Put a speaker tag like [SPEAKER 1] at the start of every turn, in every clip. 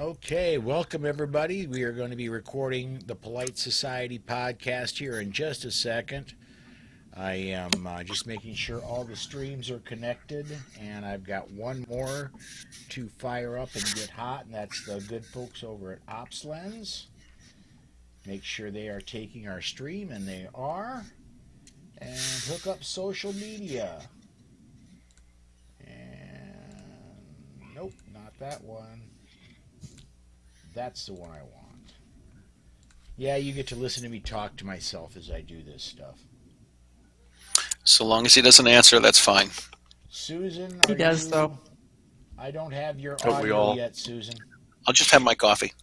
[SPEAKER 1] Okay, welcome everybody. We are going to be recording the Polite Society podcast here in just a second. I am just making sure all the streams are connected, and I've got one more to fire up and get hot, and that's the good folks over at OpsLens. Make sure they are taking our stream, and they are. And hook up social media. And nope, not that one. That's the one I want. Yeah, you get to listen to me talk to myself as I do this stuff.
[SPEAKER 2] So long as he doesn't answer, that's fine.
[SPEAKER 1] Susan,
[SPEAKER 3] he does, though.
[SPEAKER 1] I don't have your audio yet, Susan.
[SPEAKER 2] I'll just have my coffee.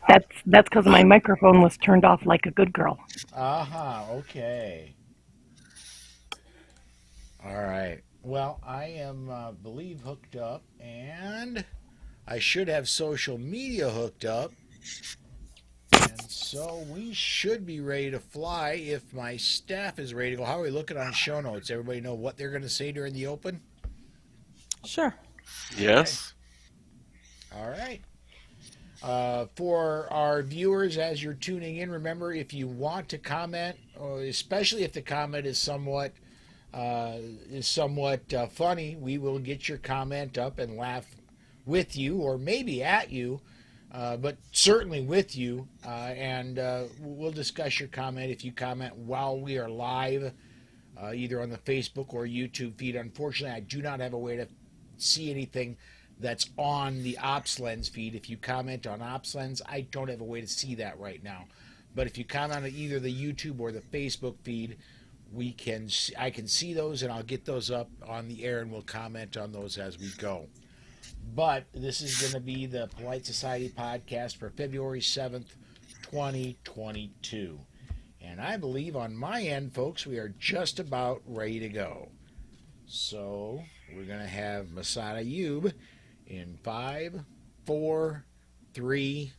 [SPEAKER 3] That's because my microphone was turned off like a good girl.
[SPEAKER 1] Okay. All right. Well, I am, believe, hooked up, and I should have social media hooked up. And so we should be ready to fly if my staff is ready to go. How are we looking on show notes? Everybody know what they're going to say during the open?
[SPEAKER 3] Sure.
[SPEAKER 4] Yes.
[SPEAKER 1] Okay. All right. For our viewers, as you're tuning in, remember, if you want to comment, or especially if the comment is somewhat funny, we will get your comment up and laugh with you, or maybe at you, but certainly with you, and we'll discuss your comment if you comment while we are live, either on the Facebook or YouTube feed. Unfortunately, I do not have a way to see anything that's on the OpsLens feed. If you comment on OpsLens, I don't have a way to see that right now. But if you comment on either the YouTube or the Facebook feed, I can see those, and I'll get those up on the air, and we'll comment on those as we go. But this is going to be the Polite Society podcast for February 7th, 2022. And I believe on my end, folks, we are just about ready to go. So we're going to have Masad Ayub in 5, 4, 3.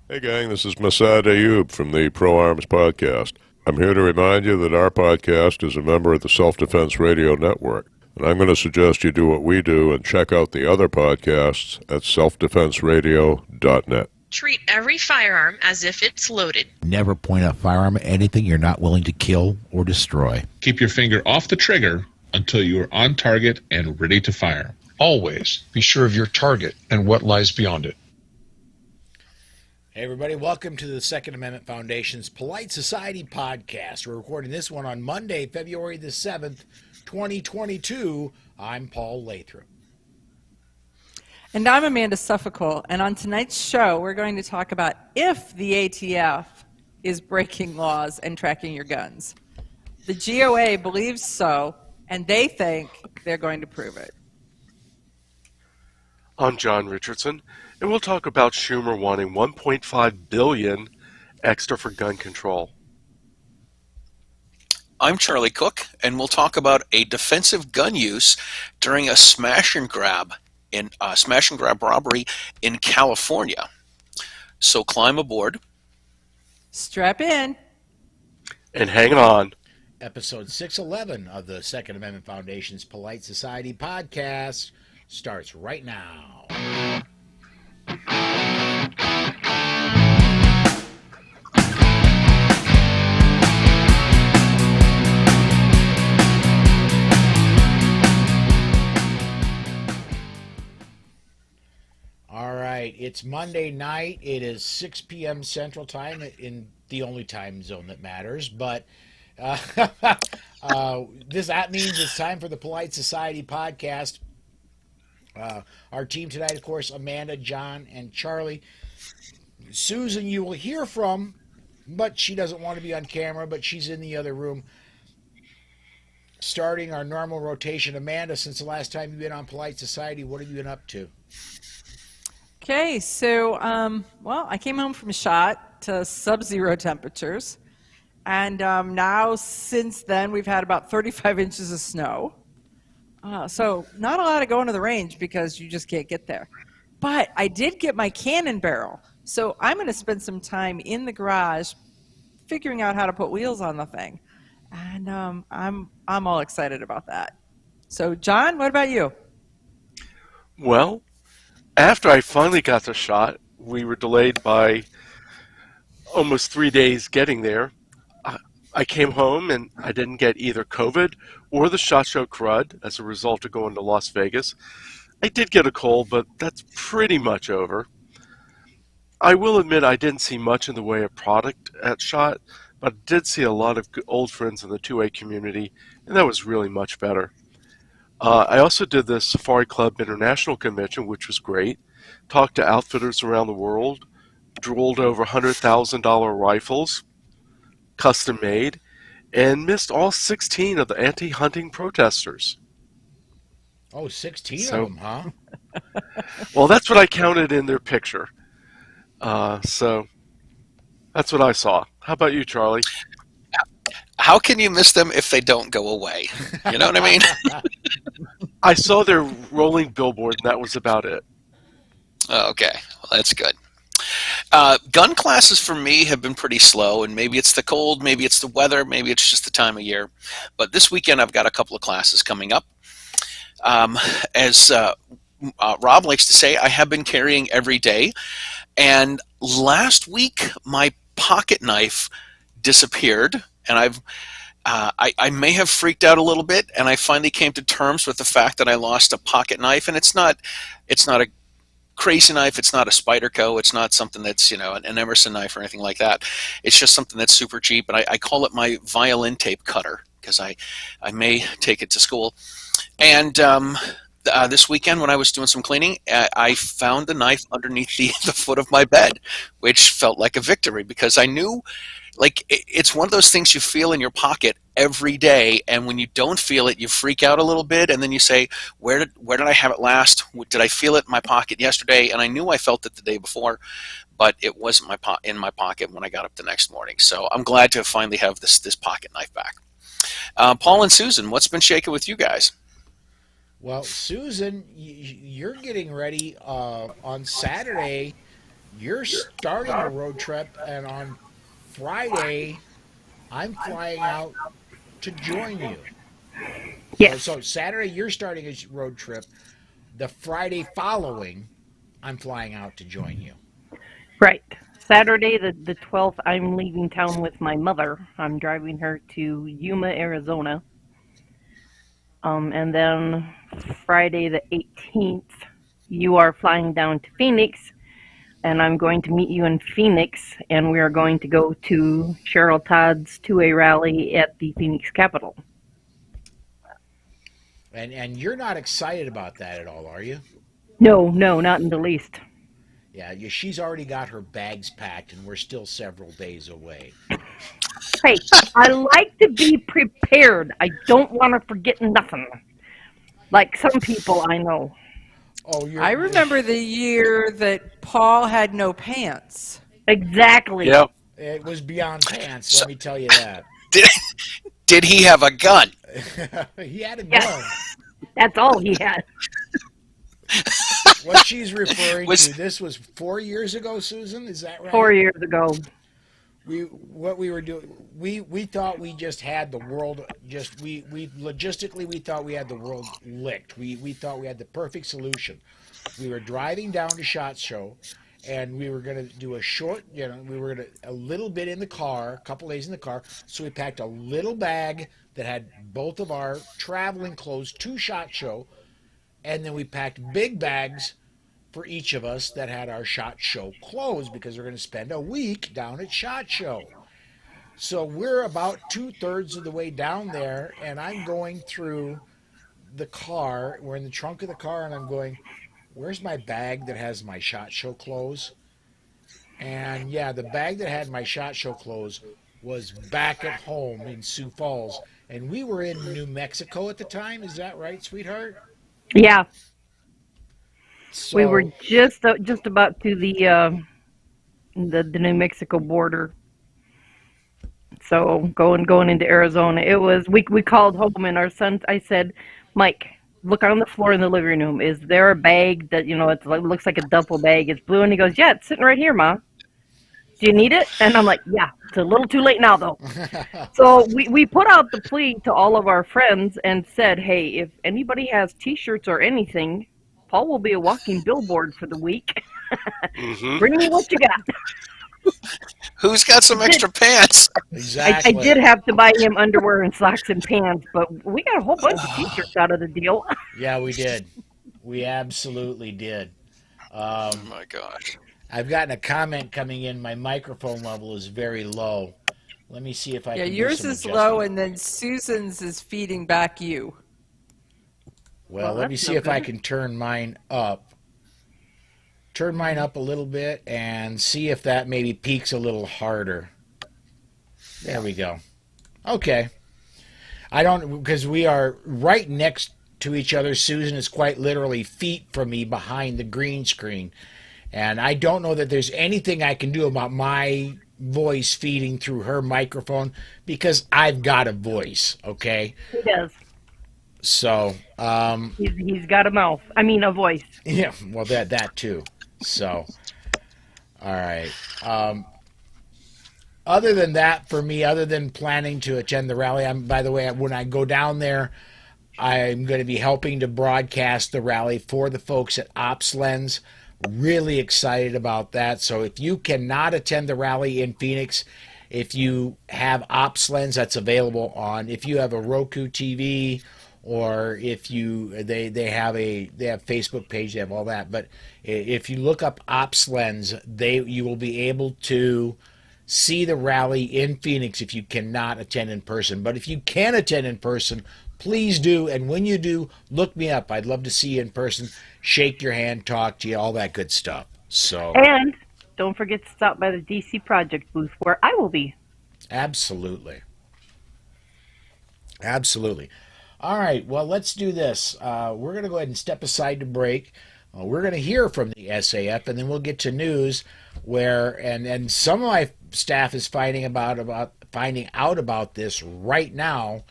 [SPEAKER 4] Hey gang, this is Masad Ayub from the Pro Arms Podcast. I'm here to remind you that our podcast is a member of the Self-Defense Radio Network. And I'm going to suggest you do what we do and check out the other podcasts at selfdefenseradio.net.
[SPEAKER 5] Treat every firearm as if it's loaded.
[SPEAKER 6] Never point a firearm at anything you're not willing to kill or destroy.
[SPEAKER 7] Keep your finger off the trigger until you are on target and ready to fire.
[SPEAKER 8] Always be sure of your target and what lies beyond it.
[SPEAKER 1] Hey everybody, welcome to the Second Amendment Foundation's Polite Society podcast. We're recording this one on Monday, February the 7th, 2022. I'm Paul Lathrop.
[SPEAKER 3] And I'm Amanda Suffecool. And on tonight's show, we're going to talk about if the ATF is breaking laws and tracking your guns. The GOA believes so, and they think they're going to prove it.
[SPEAKER 9] I'm John Richardson, and we'll talk about Schumer wanting $1.5 billion extra for gun control.
[SPEAKER 2] I'm Charlie Cook, and we'll talk about a defensive gun use during a smash and grab robbery in California. So climb aboard,
[SPEAKER 3] strap in,
[SPEAKER 9] and hang on.
[SPEAKER 1] Episode 611 of the Second Amendment Foundation's Polite Society podcast starts right now. All right, it's Monday night. It is 6 p.m. Central Time in the only time zone that matters, but that means it's time for the Polite Society podcast. Our team tonight, of course, Amanda, John, and Charlie. Susan, you will hear from, but she doesn't want to be on camera, but she's in the other room. Starting our normal rotation. Amanda, since the last time you've been on Polite Society, what have you been up to?
[SPEAKER 3] Okay, so, I came home from a shot to sub-zero temperatures, and now, since then, we've had about 35 inches of snow. So not a lot of going to the range because you just can't get there. But I did get my cannon barrel, so I'm going to spend some time in the garage figuring out how to put wheels on the thing, and I'm all excited about that. So, John, what about you?
[SPEAKER 9] Well, after I finally got the shot, we were delayed by almost 3 days getting there. I came home and I didn't get either COVID or the SHOT Show crud as a result of going to Las Vegas. I did get a cold, but that's pretty much over. I will admit I didn't see much in the way of product at SHOT, but I did see a lot of old friends in the 2A community, and that was really much better. I also did the Safari Club International Convention, which was great. Talked to outfitters around the world, drooled over $100,000 rifles, custom made, and missed all 16 of the anti-hunting protesters.
[SPEAKER 1] Oh, 16
[SPEAKER 9] So-
[SPEAKER 1] of them, huh?
[SPEAKER 9] Well, that's what I counted in their picture. So that's what I saw. How about you, Charlie?
[SPEAKER 2] How can you miss them if they don't go away? You know what I mean?
[SPEAKER 9] I saw their rolling billboard, and that was about it.
[SPEAKER 2] Okay, well, that's good. Gun classes for me have been pretty slow, and maybe it's the cold, maybe it's the weather, maybe it's just the time of year. But this weekend I've got a couple of classes coming up. As Rob likes to say, I have been carrying every day. And last week my pocket knife disappeared, and I may have freaked out a little bit, and I finally came to terms with the fact that I lost a pocket knife, and it's not a crazy knife, it's not a Spyderco, it's not something that's, an Emerson knife or anything like that. It's just something that's super cheap, and I call it my violin tape cutter because I may take it to school. And this weekend when I was doing some cleaning, I found the knife underneath the foot of my bed, which felt like a victory because I knew, it's one of those things you feel in your pocket every day, and when you don't feel it, you freak out a little bit, and then you say, where did I have it last? Did I feel it in my pocket yesterday? And I knew I felt it the day before, but it wasn't in my pocket when I got up the next morning. So I'm glad to finally have this pocket knife back. Paul and Susan, what's been shaking with you guys?
[SPEAKER 1] Well, Susan, you're getting ready on Saturday. You're starting a road trip, and on Friday, I'm flying out to join you.
[SPEAKER 10] Yes.
[SPEAKER 1] So Saturday, you're starting a road trip. The Friday following, I'm flying out to join you.
[SPEAKER 10] Right. Saturday, the 12th, I'm leaving town with my mother. I'm driving her to Yuma, Arizona. And then Friday the 18th, you are flying down to Phoenix, and I'm going to meet you in Phoenix, and we are going to go to Cheryl Todd's 2A rally at the Phoenix Capitol.
[SPEAKER 1] And you're not excited about that at all, are you?
[SPEAKER 10] No, not in the least.
[SPEAKER 1] Yeah, she's already got her bags packed, and we're still several days away.
[SPEAKER 10] Hey, I like to be prepared. I don't want to forget nothing. Like some people I know.
[SPEAKER 1] Oh,
[SPEAKER 3] I remember the year that Paul had no pants.
[SPEAKER 10] Exactly.
[SPEAKER 9] Yep.
[SPEAKER 1] It was beyond pants, let me tell you that.
[SPEAKER 2] Did he have a gun?
[SPEAKER 1] He had a gun.
[SPEAKER 10] Yeah. That's all he had.
[SPEAKER 1] What she's referring to, this was 4 years ago, Susan, is that right?
[SPEAKER 10] 4 years ago.
[SPEAKER 1] What we were doing, we thought we just had the world, we logistically, we thought we had the world licked. We thought we had the perfect solution. We were driving down to SHOT Show, and we were going to do a short, we were going to, a little bit in the car, a couple days in the car, so we packed a little bag that had both of our traveling clothes to SHOT Show, and then we packed big bags for each of us that had our SHOT Show clothes because we're going to spend a week down at SHOT Show. So we're about 2/3 of the way down there, and I'm going through the car. We're in the trunk of the car, and I'm going, where's my bag that has my SHOT Show clothes? And yeah, the bag that had my SHOT Show clothes was back at home in Sioux Falls. And we were in New Mexico at the time. Is that right, sweetheart?
[SPEAKER 10] Yeah.
[SPEAKER 1] So,
[SPEAKER 10] We were just about to the New Mexico border. So going into Arizona, it was we called home, and our son, I said, Mike, look on the floor in the living room. Is there a bag that it looks like a duffel bag? It's blue, and he goes, yeah, it's sitting right here, Ma. Do you need it? And I'm like, yeah, it's a little too late now though. So we put out the plea to all of our friends and said, hey, if anybody has T-shirts or anything, Paul will be a walking billboard for the week.
[SPEAKER 2] Mm-hmm.
[SPEAKER 10] Bring me what you got.
[SPEAKER 2] Who's got some extra pants?
[SPEAKER 1] Exactly.
[SPEAKER 10] I did have to buy him underwear and socks and pants, but we got a whole bunch of t-shirts out of the deal.
[SPEAKER 1] Yeah, we did. We absolutely did.
[SPEAKER 2] Oh my gosh.
[SPEAKER 1] I've gotten a comment coming in. My microphone level is very low. Let me see if I can do
[SPEAKER 3] yours
[SPEAKER 1] some
[SPEAKER 3] is
[SPEAKER 1] adjustment.
[SPEAKER 3] low, and then Susan's is feeding back you.
[SPEAKER 1] Well, let me see if I can turn mine up. Turn mine up a little bit and see if that maybe peaks a little harder. There we go. Okay. I don't, because we are right next to each other. Susan is quite literally feet from me behind the green screen. And I don't know that there's anything I can do about my voice feeding through her microphone because I've got a voice, okay?
[SPEAKER 10] He does.
[SPEAKER 1] So,
[SPEAKER 10] he's got a mouth. I mean, a voice.
[SPEAKER 1] yeah, well, that too. So, all right. Other than that, for me, other than planning to attend the rally, by the way, when I go down there, I'm going to be helping to broadcast the rally for the folks at OpsLens. Really excited about that. So if you cannot attend the rally in Phoenix, if you have OpsLens, that's available on. If you have a Roku TV, or if you they have Facebook page, they have all that. But if you look up OpsLens, you will be able to see the rally in Phoenix if you cannot attend in person. But if you can attend in person, please do. And when you do, look me up. I'd love to see you in person, shake your hand, talk to you, all that good stuff. So,
[SPEAKER 10] and don't forget to stop by the DC Project booth where I will be.
[SPEAKER 1] Absolutely. Absolutely. All right, well, let's do this. We're going to go ahead and step aside to break. We're going to hear from the SAF, and then we'll get to news where, and some of my staff is finding out about this right now.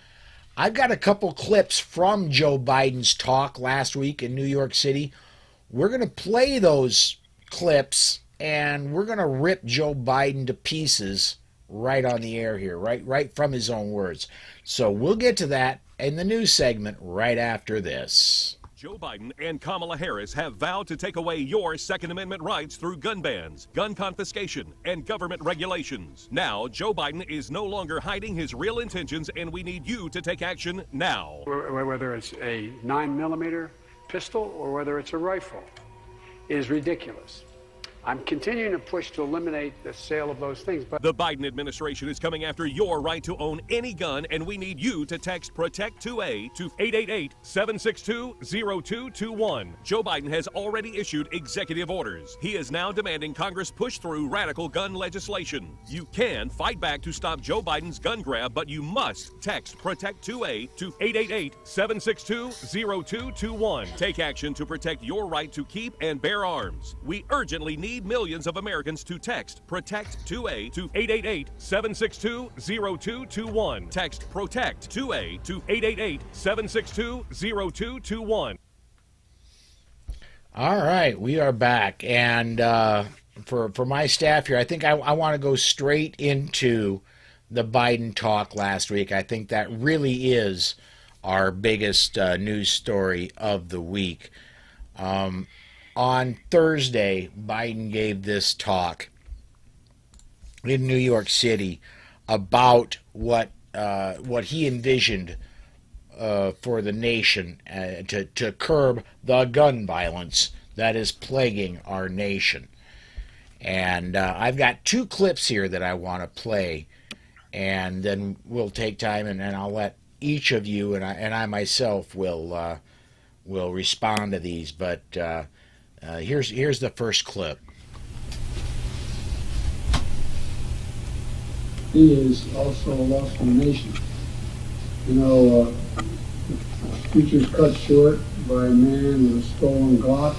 [SPEAKER 1] I've got a couple clips from Joe Biden's talk last week in New York City. We're going to play those clips, and we're going to rip Joe Biden to pieces right on the air here, right from his own words. So we'll get to that in the news segment right after this.
[SPEAKER 11] Joe Biden and Kamala Harris have vowed to take away your Second Amendment rights through gun bans, gun confiscation, and government regulations. Now, Joe Biden is no longer hiding his real intentions, and we need you to take action now.
[SPEAKER 12] Whether it's a 9mm pistol or whether it's a rifle, is ridiculous. I'm continuing to push to eliminate the sale of those things. But
[SPEAKER 11] the Biden administration is coming after your right to own any gun, and we need you to text PROTECT2A to 888-762-0221. Joe Biden has already issued executive orders. He is now demanding Congress push through radical gun legislation. You can fight back to stop Joe Biden's gun grab, but you must text PROTECT2A to 888-762-0221. Take action to protect your right to keep and bear arms. We urgently need millions of Americans to text PROTECT2A to 888-762-0221. Text PROTECT2A to 888-762-0221.
[SPEAKER 1] All right, we are back. And for my staff here, I think I want to go straight into the Biden talk last week. I think that really is our biggest news story of the week. On Thursday, Biden gave this talk in New York City about what he envisioned for the nation to curb the gun violence that is plaguing our nation. And I've got two clips here that I want to play, and then we'll take time and I'll let each of you and I myself will respond to these. But here's the first clip.
[SPEAKER 13] He is also a loss for the nation. You know, future's cut short by a man with a stolen Glock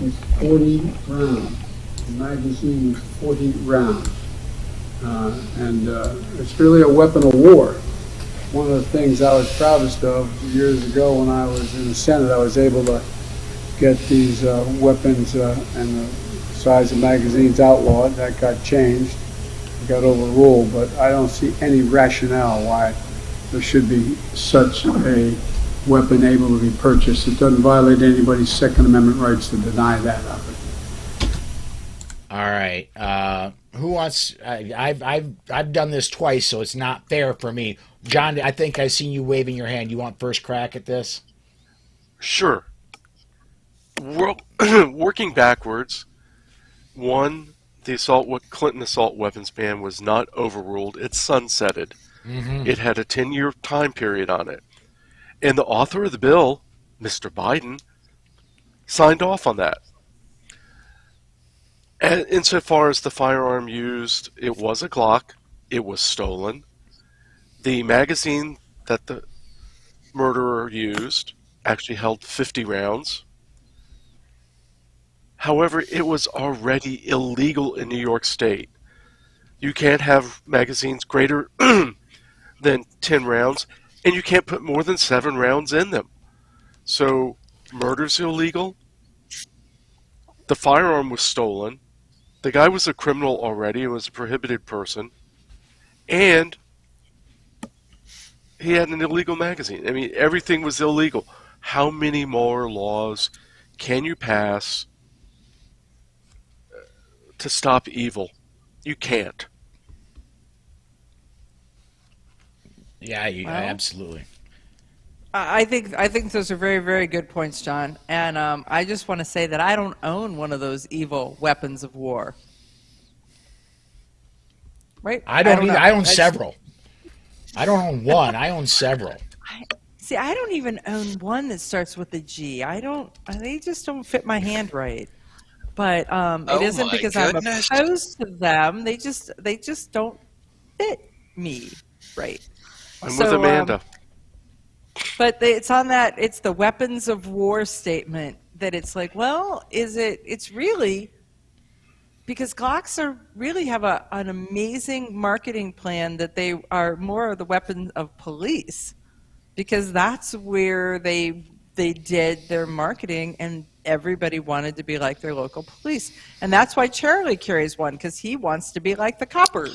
[SPEAKER 13] with 40 rounds. The magazine was 40 rounds. And it's really a weapon of war. One of the things I was proudest of years ago when I was in the Senate, I was able to get these weapons and the size of magazines outlawed. That got changed, got overruled, but I don't see any rationale why there should be such a weapon able to be purchased. It doesn't violate anybody's Second Amendment rights to deny that of it.
[SPEAKER 1] All right. Who wants? I've done this twice, so it's not fair for me. John, I think I've seen you waving your hand. You want first crack at this?
[SPEAKER 9] Sure. Working backwards, one, the Clinton assault weapons ban was not overruled. It sunsetted.
[SPEAKER 1] Mm-hmm.
[SPEAKER 9] It had a 10-year time period on it. And the author of the bill, Mr. Biden, signed off on that. And insofar as the firearm used, it was a Glock. It was stolen. The magazine that the murderer used actually held 50 rounds. However, it was already illegal in New York State. You can't have magazines greater than 10 rounds, and you can't put more than 7 rounds in them. So, murder's illegal. The firearm was stolen. The guy was a criminal already and was a prohibited person. And he had an illegal magazine. I mean, everything was illegal. How many more laws can you pass to stop evil? You can't.
[SPEAKER 1] Yeah, absolutely.
[SPEAKER 3] I think those are very, very good points, John. And I just want to say that I don't own one of those evil weapons of war. Right?
[SPEAKER 1] I don't either. I own several. I don't own one. I own several.
[SPEAKER 3] I don't even own one that starts with a G. They just don't fit my hand right. But it isn't because I'm opposed to them. They just don't fit me right.
[SPEAKER 9] I'm with Amanda.
[SPEAKER 3] But it's the weapons of war statement that it's like, well, it's really, because Glocks really have an amazing marketing plan that they are more of the weapon of police, because that's where they did their marketing and everybody wanted to be like their local police. And that's why Charlie carries one, because he wants to be like the coppers.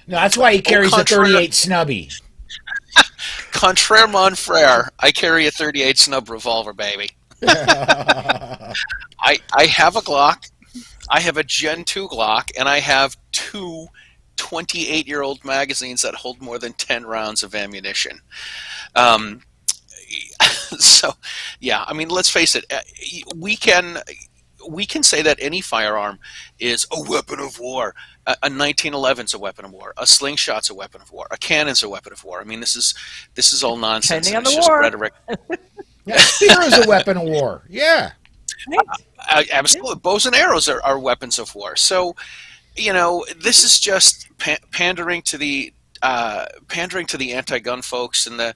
[SPEAKER 1] No, that's why he carries a 38 snubby.
[SPEAKER 2] Contraire mon frere, I carry a 38 snub revolver, baby. I have a Glock. I have a Gen 2 Glock, and I have two 28-year-old magazines that hold more than 10 rounds of ammunition. So, yeah, I mean, let's face it. We can say that any firearm is a weapon of war. A 1911 is a weapon of war. A slingshot's a weapon of war. A cannon's a weapon of war. I mean, this is all nonsense.
[SPEAKER 3] Depending on
[SPEAKER 2] it's
[SPEAKER 3] the
[SPEAKER 2] just
[SPEAKER 3] war.
[SPEAKER 2] rhetoric.
[SPEAKER 1] Yeah, spear is a weapon of war. Yeah.
[SPEAKER 2] Absolutely. Bows and arrows are weapons of war. So, this is just pandering to the anti-gun folks and the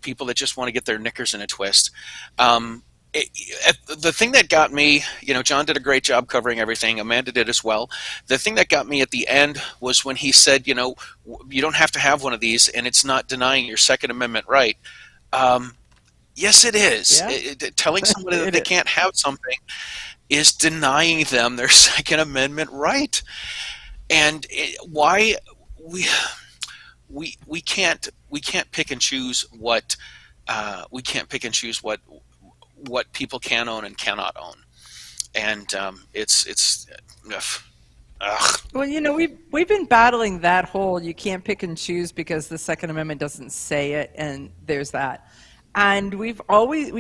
[SPEAKER 2] people that just want to get their knickers in a twist. The thing that got me, John did a great job covering everything. Amanda did as well. The thing that got me at the end was when he said, you don't have to have one of these, and it's not denying your Second Amendment right. Yes, it is.
[SPEAKER 3] Yeah.
[SPEAKER 2] Telling somebody that they can't have something is denying them their Second Amendment right. And why we can't pick and choose what what people can own and cannot own, and it's
[SPEAKER 3] Well, we've been battling that whole you can't pick and choose because the Second Amendment doesn't say it, and there's that. And we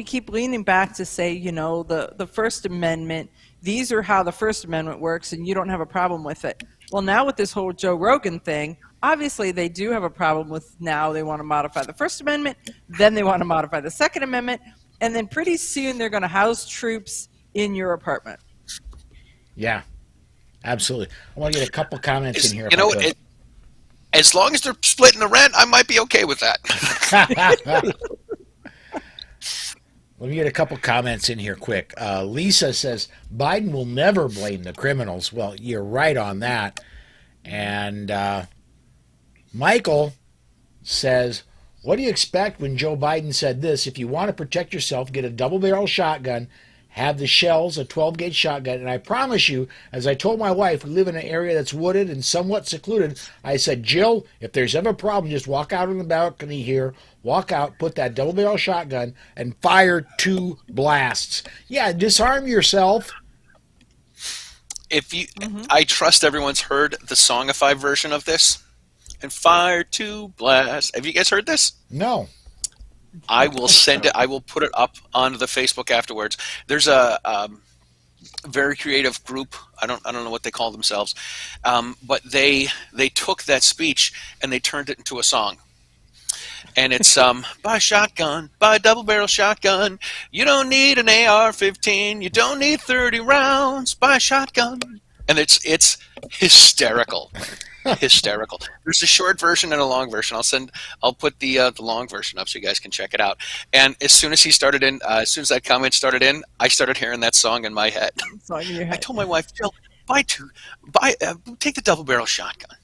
[SPEAKER 3] keep leaning back to say, the First Amendment, these are how the First Amendment works, and you don't have a problem with it. Well, now with this whole Joe Rogan thing, obviously they do have a problem with, now they want to modify the First Amendment, then they want to modify the Second Amendment, and then pretty soon they're going to house troops in your apartment.
[SPEAKER 1] Yeah, absolutely. I want to get a couple comments in here.
[SPEAKER 2] As long as they're splitting the rent, I might be okay with that.
[SPEAKER 1] Let me get a couple comments in here quick. Lisa says, Biden will never blame the criminals. Well, you're right on that. And Michael says, what do you expect when Joe Biden said this? If you want to protect yourself, get a double-barrel shotgun, have the shells, a 12-gauge shotgun, and I promise you, as I told my wife, we live in an area that's wooded and somewhat secluded. I said, Jill, if there's ever a problem, just walk out on the balcony here, walk out, put that double-barrel shotgun, and fire 2 blasts. Yeah, disarm yourself.
[SPEAKER 2] If you, I trust everyone's heard the Songify version of this. And fire 2 blasts. Have you guys heard this?
[SPEAKER 1] No.
[SPEAKER 2] I will send it. I will put it up on the Facebook afterwards. There's a very creative group. I don't know what they call themselves, but they took that speech and they turned it into a song. And it's buy a shotgun, buy a double barrel shotgun. You don't need an AR-15. You don't need 30 rounds. Buy a shotgun. And it's hysterical. Hysterical. There's a short version and a long version. I'll put the long version up so you guys can check it out. And as soon as that comment started in, I started hearing that song in my head. I told my wife, Jill, take the double barrel shotgun.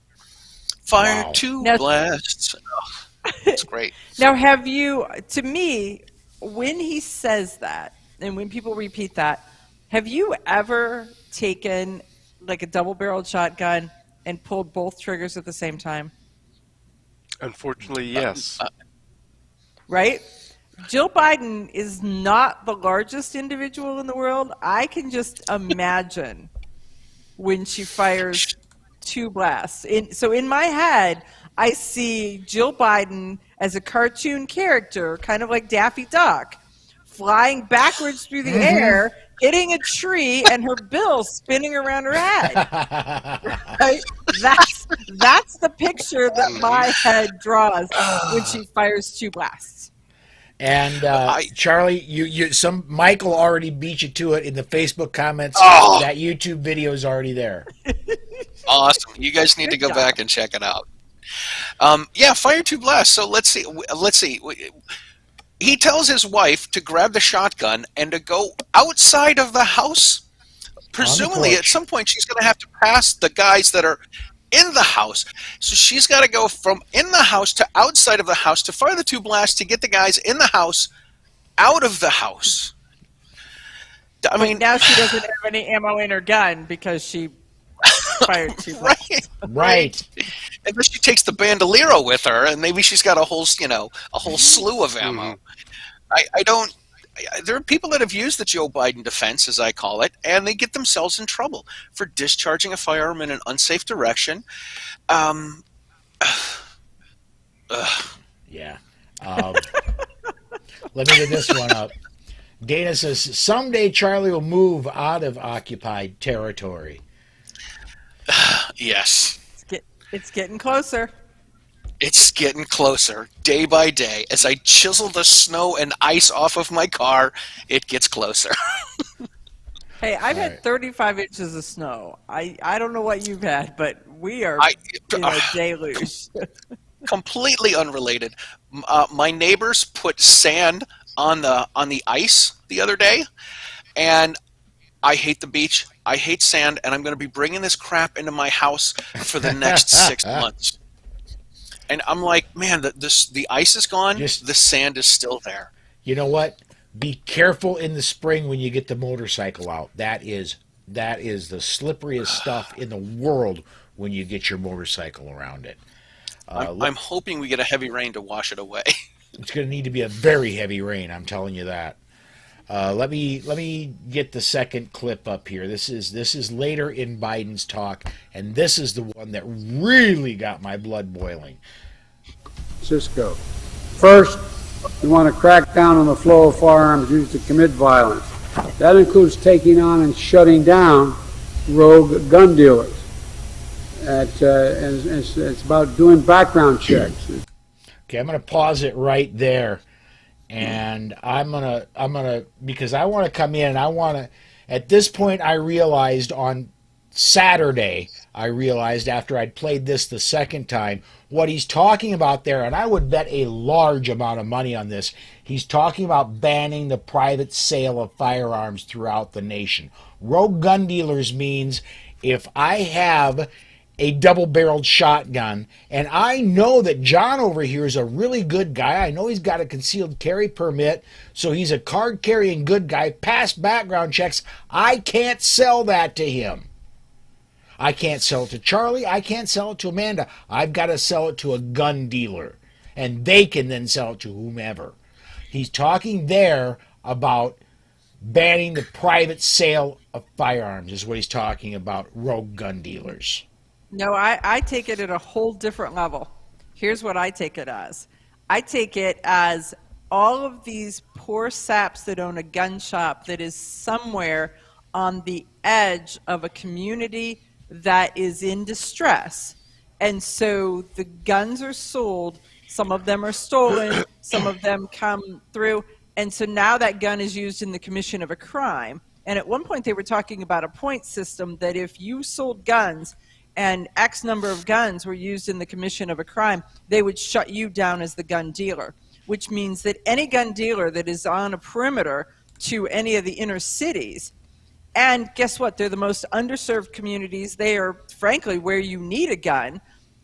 [SPEAKER 2] Fire 2 blasts. Oh, it's great.
[SPEAKER 3] Now, to me, when he says that, and when people repeat that, have you ever taken like a double-barreled shotgun and pulled both triggers at the same time?
[SPEAKER 9] Unfortunately, yes.
[SPEAKER 3] Right? Jill Biden is not the largest individual in the world. I can just imagine when she fires 2 blasts. So in my head, I see Jill Biden as a cartoon character, kind of like Daffy Duck, flying backwards through the air, hitting a tree, and her bill spinning around her head. Right? That's the picture that my head draws when she fires 2 blasts.
[SPEAKER 1] And Charlie, Michael already beat you to it in the Facebook comments. That YouTube video is already there.
[SPEAKER 2] Awesome! You guys need to go back and check it out. Yeah, fire 2 blasts. So let's see. He tells his wife to grab the shotgun and to go outside of the house. Presumably, at some point, she's going to have to pass the guys that are in the house. So she's got to go from in the house to outside of the house to fire the 2 blasts to get the guys in the house out of the house. I mean,
[SPEAKER 3] now she doesn't have any ammo in her gun because she fired 2 blasts.
[SPEAKER 1] Right.
[SPEAKER 2] Unless she takes the bandolero with her, and maybe she's got a whole slew of ammo. I don't. There are people that have used the Joe Biden defense, as I call it, and they get themselves in trouble for discharging a firearm in an unsafe direction.
[SPEAKER 1] Yeah. Let me get this one up. Dana says, someday Charlie will move out of occupied territory.
[SPEAKER 2] Yes.
[SPEAKER 3] It's getting closer.
[SPEAKER 2] It's getting closer, day by day. As I chisel the snow and ice off of my car, it gets closer.
[SPEAKER 3] Hey, I've had 35 inches of snow. I don't know what you've had, but we are in a deluge.
[SPEAKER 2] Completely unrelated. My neighbors put sand on the ice the other day, and I hate the beach. I hate sand, and I'm going to be bringing this crap into my house for the next 6 months. And I'm like, man, the ice is gone. The sand is still there.
[SPEAKER 1] You know what? Be careful in the spring when you get the motorcycle out. That is the slipperiest stuff in the world when you get your motorcycle around it.
[SPEAKER 2] I'm hoping we get a heavy rain to wash it away.
[SPEAKER 1] It's going to need to be a very heavy rain. I'm telling you that. Let me get the second clip up here. This is later in Biden's talk, and this is the one that really got my blood boiling.
[SPEAKER 13] Cisco. First, we want to crack down on the flow of firearms used to commit violence. That includes taking on and shutting down rogue gun dealers. It's about doing background checks.
[SPEAKER 1] Okay, I'm going to pause it right there. And I'm gonna because I want to come in and I want to. At this point, I realized on Saturday, after I'd played this the second time, what he's talking about there, and I would bet a large amount of money on this. He's talking about banning the private sale of firearms throughout the nation. Rogue gun dealers means if I have a double-barreled shotgun. And I know that John over here is a really good guy. I know he's got a concealed carry permit, so he's a card-carrying good guy, passed background checks. I can't sell that to him. I can't sell it to Charlie. I can't sell it to Amanda. I've got to sell it to a gun dealer, and they can then sell it to whomever. He's talking there about banning the private sale of firearms is what he's talking about, rogue gun dealers.
[SPEAKER 3] No, I take it at a whole different level. Here's what I take it as. I take it as all of these poor saps that own a gun shop that is somewhere on the edge of a community that is in distress. And so the guns are sold, some of them are stolen, some of them come through, and so now that gun is used in the commission of a crime. And at one point they were talking about a point system that if you sold guns and X number of guns were used in the commission of a crime, they would shut you down as the gun dealer, which means that any gun dealer that is on a perimeter to any of the inner cities, and guess what? They're the most underserved communities. They are, frankly, where you need a gun,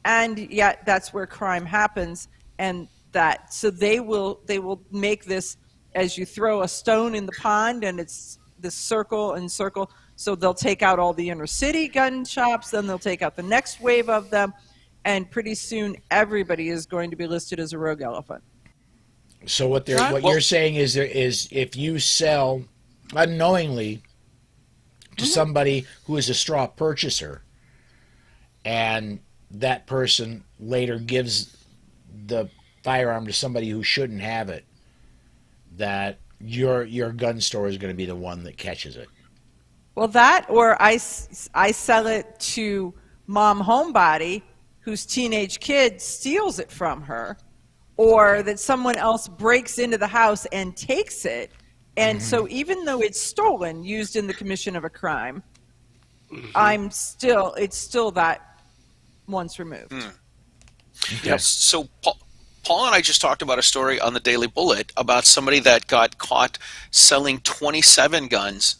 [SPEAKER 3] and yet that's where crime happens. And that, so they will make this as you throw a stone in the pond, and it's this circle and circle. So they'll take out all the inner city gun shops, then they'll take out the next wave of them, and pretty soon everybody is going to be listed as a rogue elephant.
[SPEAKER 1] So what you're saying is if you sell unknowingly to somebody who is a straw purchaser, and that person later gives the firearm to somebody who shouldn't have it, that your gun store is going to be the one that catches it.
[SPEAKER 3] Well, that, or I sell it to mom homebody whose teenage kid steals it from her, or that someone else breaks into the house and takes it. And so even though it's stolen, used in the commission of a crime, it's still that once removed.
[SPEAKER 2] Yes. So Paul and I just talked about a story on the Daily Bullet about somebody that got caught selling 27 guns,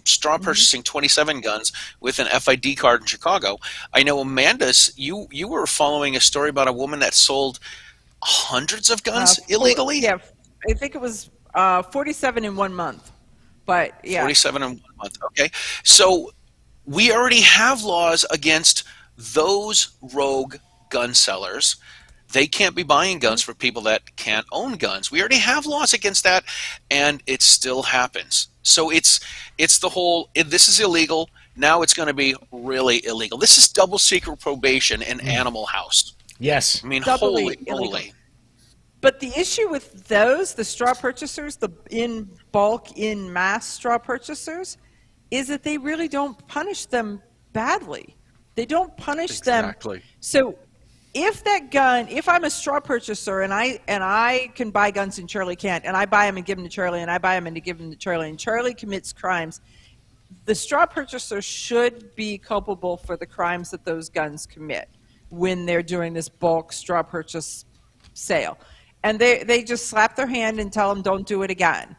[SPEAKER 2] straw purchasing 27 guns with an FID card in Chicago. I know, Amanda's, you were following a story about a woman that sold hundreds of guns illegally?
[SPEAKER 3] Yeah, I think it was 47 in 1 month. But yeah.
[SPEAKER 2] 47 in 1 month, okay. So we already have laws against those rogue gun sellers. They can't be buying guns for people that can't own guns. We already have laws against that, and it still happens. So it's the whole, this is illegal, now it's going to be really illegal. This is double secret probation in Animal House.
[SPEAKER 1] Yes.
[SPEAKER 2] I mean,
[SPEAKER 3] Doubly
[SPEAKER 2] holy
[SPEAKER 3] illegal.
[SPEAKER 2] moly.
[SPEAKER 3] But the issue with those, the straw purchasers, the in bulk, in mass straw purchasers, is that they really don't punish them badly. They don't punish them. So if that gun, if I'm a straw purchaser and I can buy guns and Charlie can't, and I buy them and give them to Charlie, and I buy them and give them to Charlie, and Charlie commits crimes, the straw purchaser should be culpable for the crimes that those guns commit when they're doing this bulk straw purchase sale. And they just slap their hand and tell them don't do it again.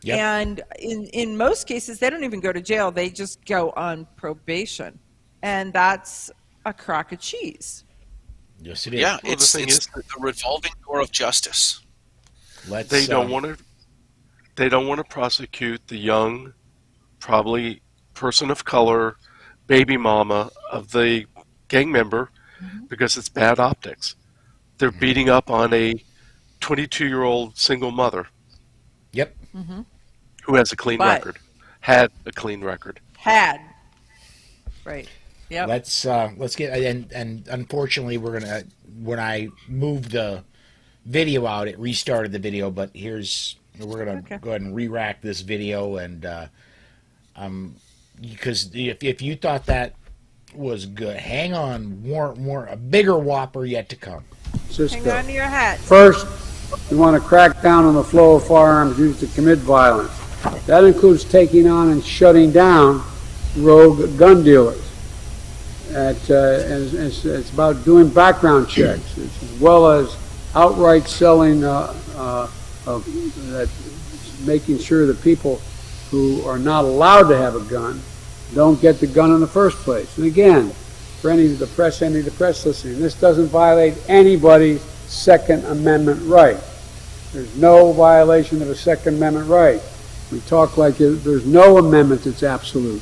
[SPEAKER 3] Yep. And in most cases, they don't even go to jail. They just go on probation. And that's a crock of cheese.
[SPEAKER 1] Yes, it is.
[SPEAKER 2] Yeah,
[SPEAKER 9] Well,
[SPEAKER 2] it's
[SPEAKER 9] the thing is,
[SPEAKER 2] the revolving door of justice.
[SPEAKER 9] they don't want to prosecute the young, probably person of color, baby mama of the gang member because it's bad optics. They're beating up on a 22-year-old single mother.
[SPEAKER 1] Yep.
[SPEAKER 9] Who has a clean record. Had a clean record.
[SPEAKER 3] Right. Yep.
[SPEAKER 1] Let's get, and unfortunately we're gonna, when I moved the video out, it restarted the video, but we're gonna go ahead and re-rack this video, and because if you thought that was good, hang on, more a bigger whopper yet to come.
[SPEAKER 3] Hang on to your hat.
[SPEAKER 13] First, we want to crack down on the flow of firearms used to commit violence. That includes taking on and shutting down rogue gun dealers. It's about doing background checks, as well as outright selling, making sure that people who are not allowed to have a gun don't get the gun in the first place. And again,
[SPEAKER 12] for any of the press listening, this doesn't violate anybody's Second Amendment right. There's no violation of a Second Amendment right. We talk like there's no amendment that's absolute.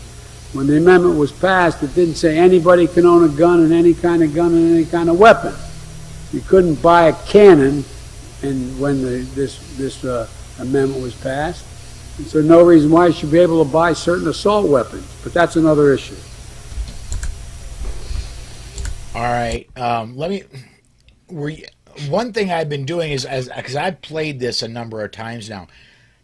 [SPEAKER 12] When the amendment was passed, it didn't say anybody can own a gun and any kind of gun and any kind of weapon. You couldn't buy a cannon when this amendment was passed. And so no reason why you should be able to buy certain assault weapons. But that's another issue.
[SPEAKER 1] All right. One thing I've been doing is, because I've played this a number of times now,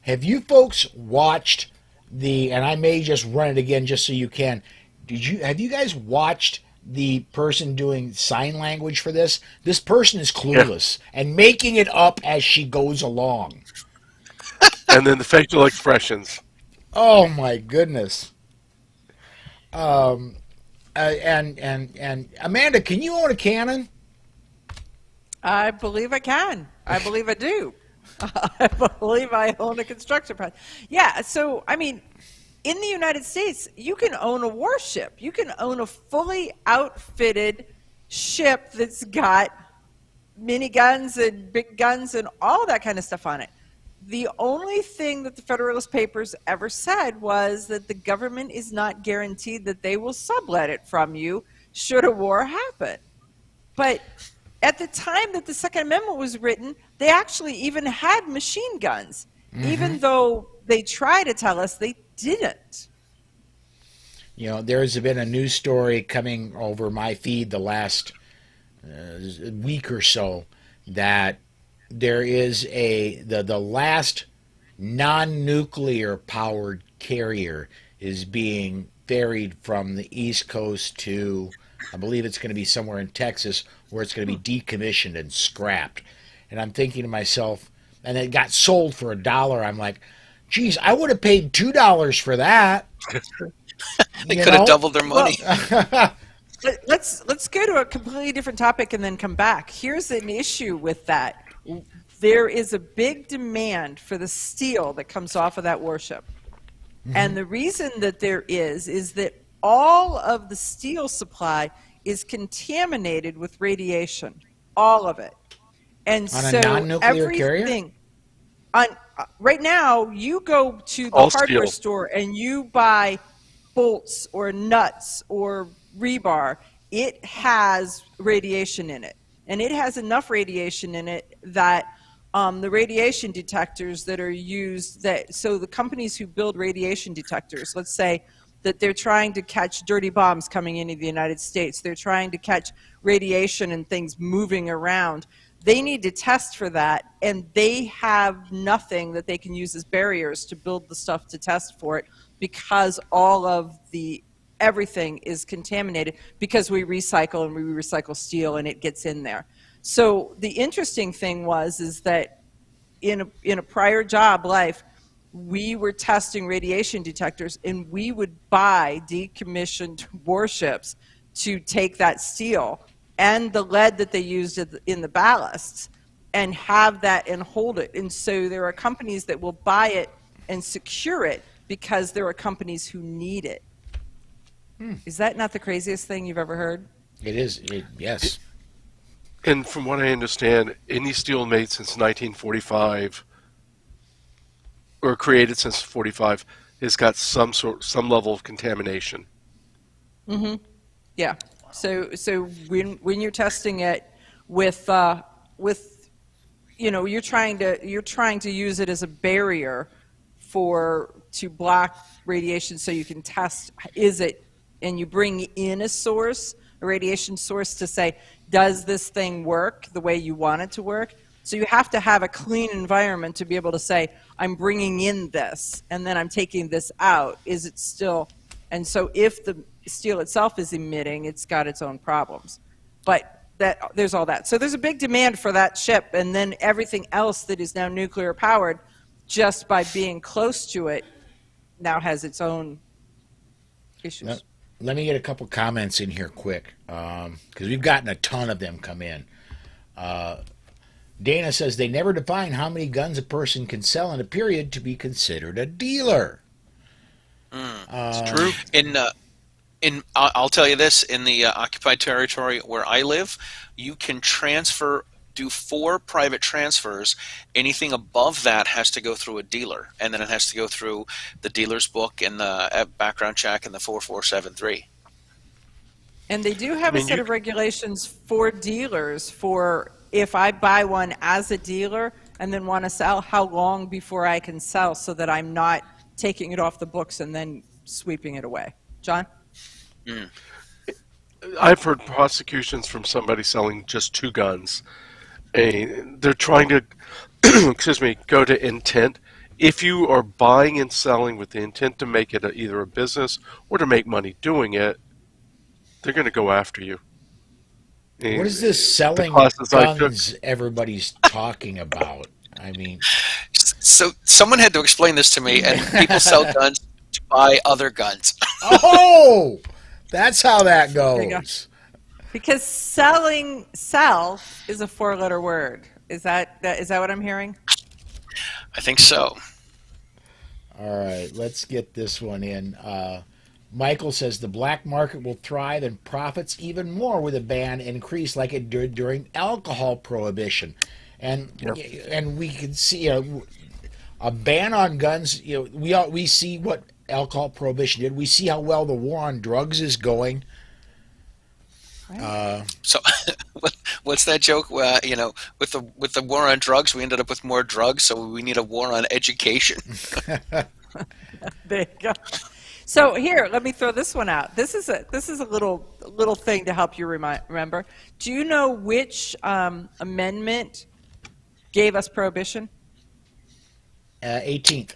[SPEAKER 1] have you folks watched and I may just run it again just so you can, have you guys watched the person doing sign language for this? This person is clueless and making it up as she goes along.
[SPEAKER 9] And then the facial expressions.
[SPEAKER 1] Oh my goodness. And Amanda, can you own a cannon?
[SPEAKER 3] I believe I can. I believe I do. I believe I own a construction project. Yeah, so, I mean, in the United States, you can own a warship. You can own a fully outfitted ship that's got miniguns and big guns and all that kind of stuff on it. The only thing that the Federalist Papers ever said was that the government is not guaranteed that they will sublet it from you should a war happen. But at the time that the Second Amendment was written, they actually even had machine guns, even though they try to tell us they didn't.
[SPEAKER 1] You know, there's been a news story coming over my feed the last week or so that there is the last non-nuclear powered carrier is being ferried from the East Coast to, I believe it's going to be somewhere in Texas, where it's going to be decommissioned and scrapped. And I'm thinking to myself, and it got sold for $1. I'm like, geez, I would have paid $2 for that.
[SPEAKER 2] They could have doubled their money.
[SPEAKER 3] Well, let's go to a completely different topic and then come back. Here's an issue with that. There is a big demand for the steel that comes off of that warship. And the reason that there is that all of the steel supply is contaminated with radiation, all of it. And
[SPEAKER 1] on
[SPEAKER 3] so
[SPEAKER 1] a non-nuclear
[SPEAKER 3] everything
[SPEAKER 1] carrier?
[SPEAKER 3] Right now, you go to the hardware store and you buy bolts or nuts or rebar. It has radiation in it. And it has enough radiation in it that the radiation detectors that are used, so the companies who build radiation detectors, let's say that they're trying to catch dirty bombs coming into the United States, they're trying to catch radiation and things moving around, they need to test for that, and they have nothing that they can use as barriers to build the stuff to test for it, because all of everything is contaminated, because we recycle steel and it gets in there. So the interesting thing is that in a prior job life, we were testing radiation detectors, and we would buy decommissioned warships to take that steel and the lead that they used in the ballasts and have that and hold it. And so there are companies that will buy it and secure it because there are companies who need it. Is that not the craziest thing you've ever heard?
[SPEAKER 1] It is. Yes.
[SPEAKER 9] And from what I understand, any steel made since 1945 or created since 45 has got some level of contamination.
[SPEAKER 3] Yeah. So when you're testing it with you're trying to use it as a barrier to block radiation, so you can test and you bring in a radiation source to say, does this thing work the way you want it to work? So you have to have a clean environment to be able to say, I'm bringing in this, and then I'm taking this out. Is it still? And so if the steel itself is emitting, it's got its own problems. But there's all that. So there's a big demand for that ship, and then everything else that is now nuclear powered, just by being close to it, now has its own issues.
[SPEAKER 1] Let me get a couple comments in here quick, because we've gotten a ton of them come in. Dana says they never define how many guns a person can sell in a period to be considered a dealer.
[SPEAKER 2] It's true. I'll tell you this: in the occupied territory where I live, you can do 4 private transfers. Anything above that has to go through a dealer, and then it has to go through the dealer's book and the background check and the 4473.
[SPEAKER 3] And they do have a set of regulations for dealers for if I buy one as a dealer and then want to sell, how long before I can sell so that I'm not taking it off the books and then sweeping it away. John?
[SPEAKER 9] I've heard prosecutions from somebody selling just 2 guns. They're trying to, excuse me, go to intent. If you are buying and selling with the intent to make it either a business or to make money doing it, they're going to go after you.
[SPEAKER 1] What is this selling guns everybody's talking about? I mean,
[SPEAKER 2] so someone had to explain this to me, and people sell guns to buy other guns.
[SPEAKER 1] Oh, that's how that goes.
[SPEAKER 3] Because sell is a 4-letter word. Is that what I'm hearing?
[SPEAKER 2] I think so.
[SPEAKER 1] All right, let's get this one in. Michael says the black market will thrive and profits even more with a ban increase like it did during alcohol prohibition. And we can see a ban on guns. We see what alcohol prohibition did. We see how well the war on drugs is going.
[SPEAKER 2] So, what's that joke? With the war on drugs, we ended up with more drugs, so we need a war on education.
[SPEAKER 3] There you go. So here, let me throw this one out. This is a little thing to help you remember. Do you know which amendment gave us prohibition?
[SPEAKER 1] 18th.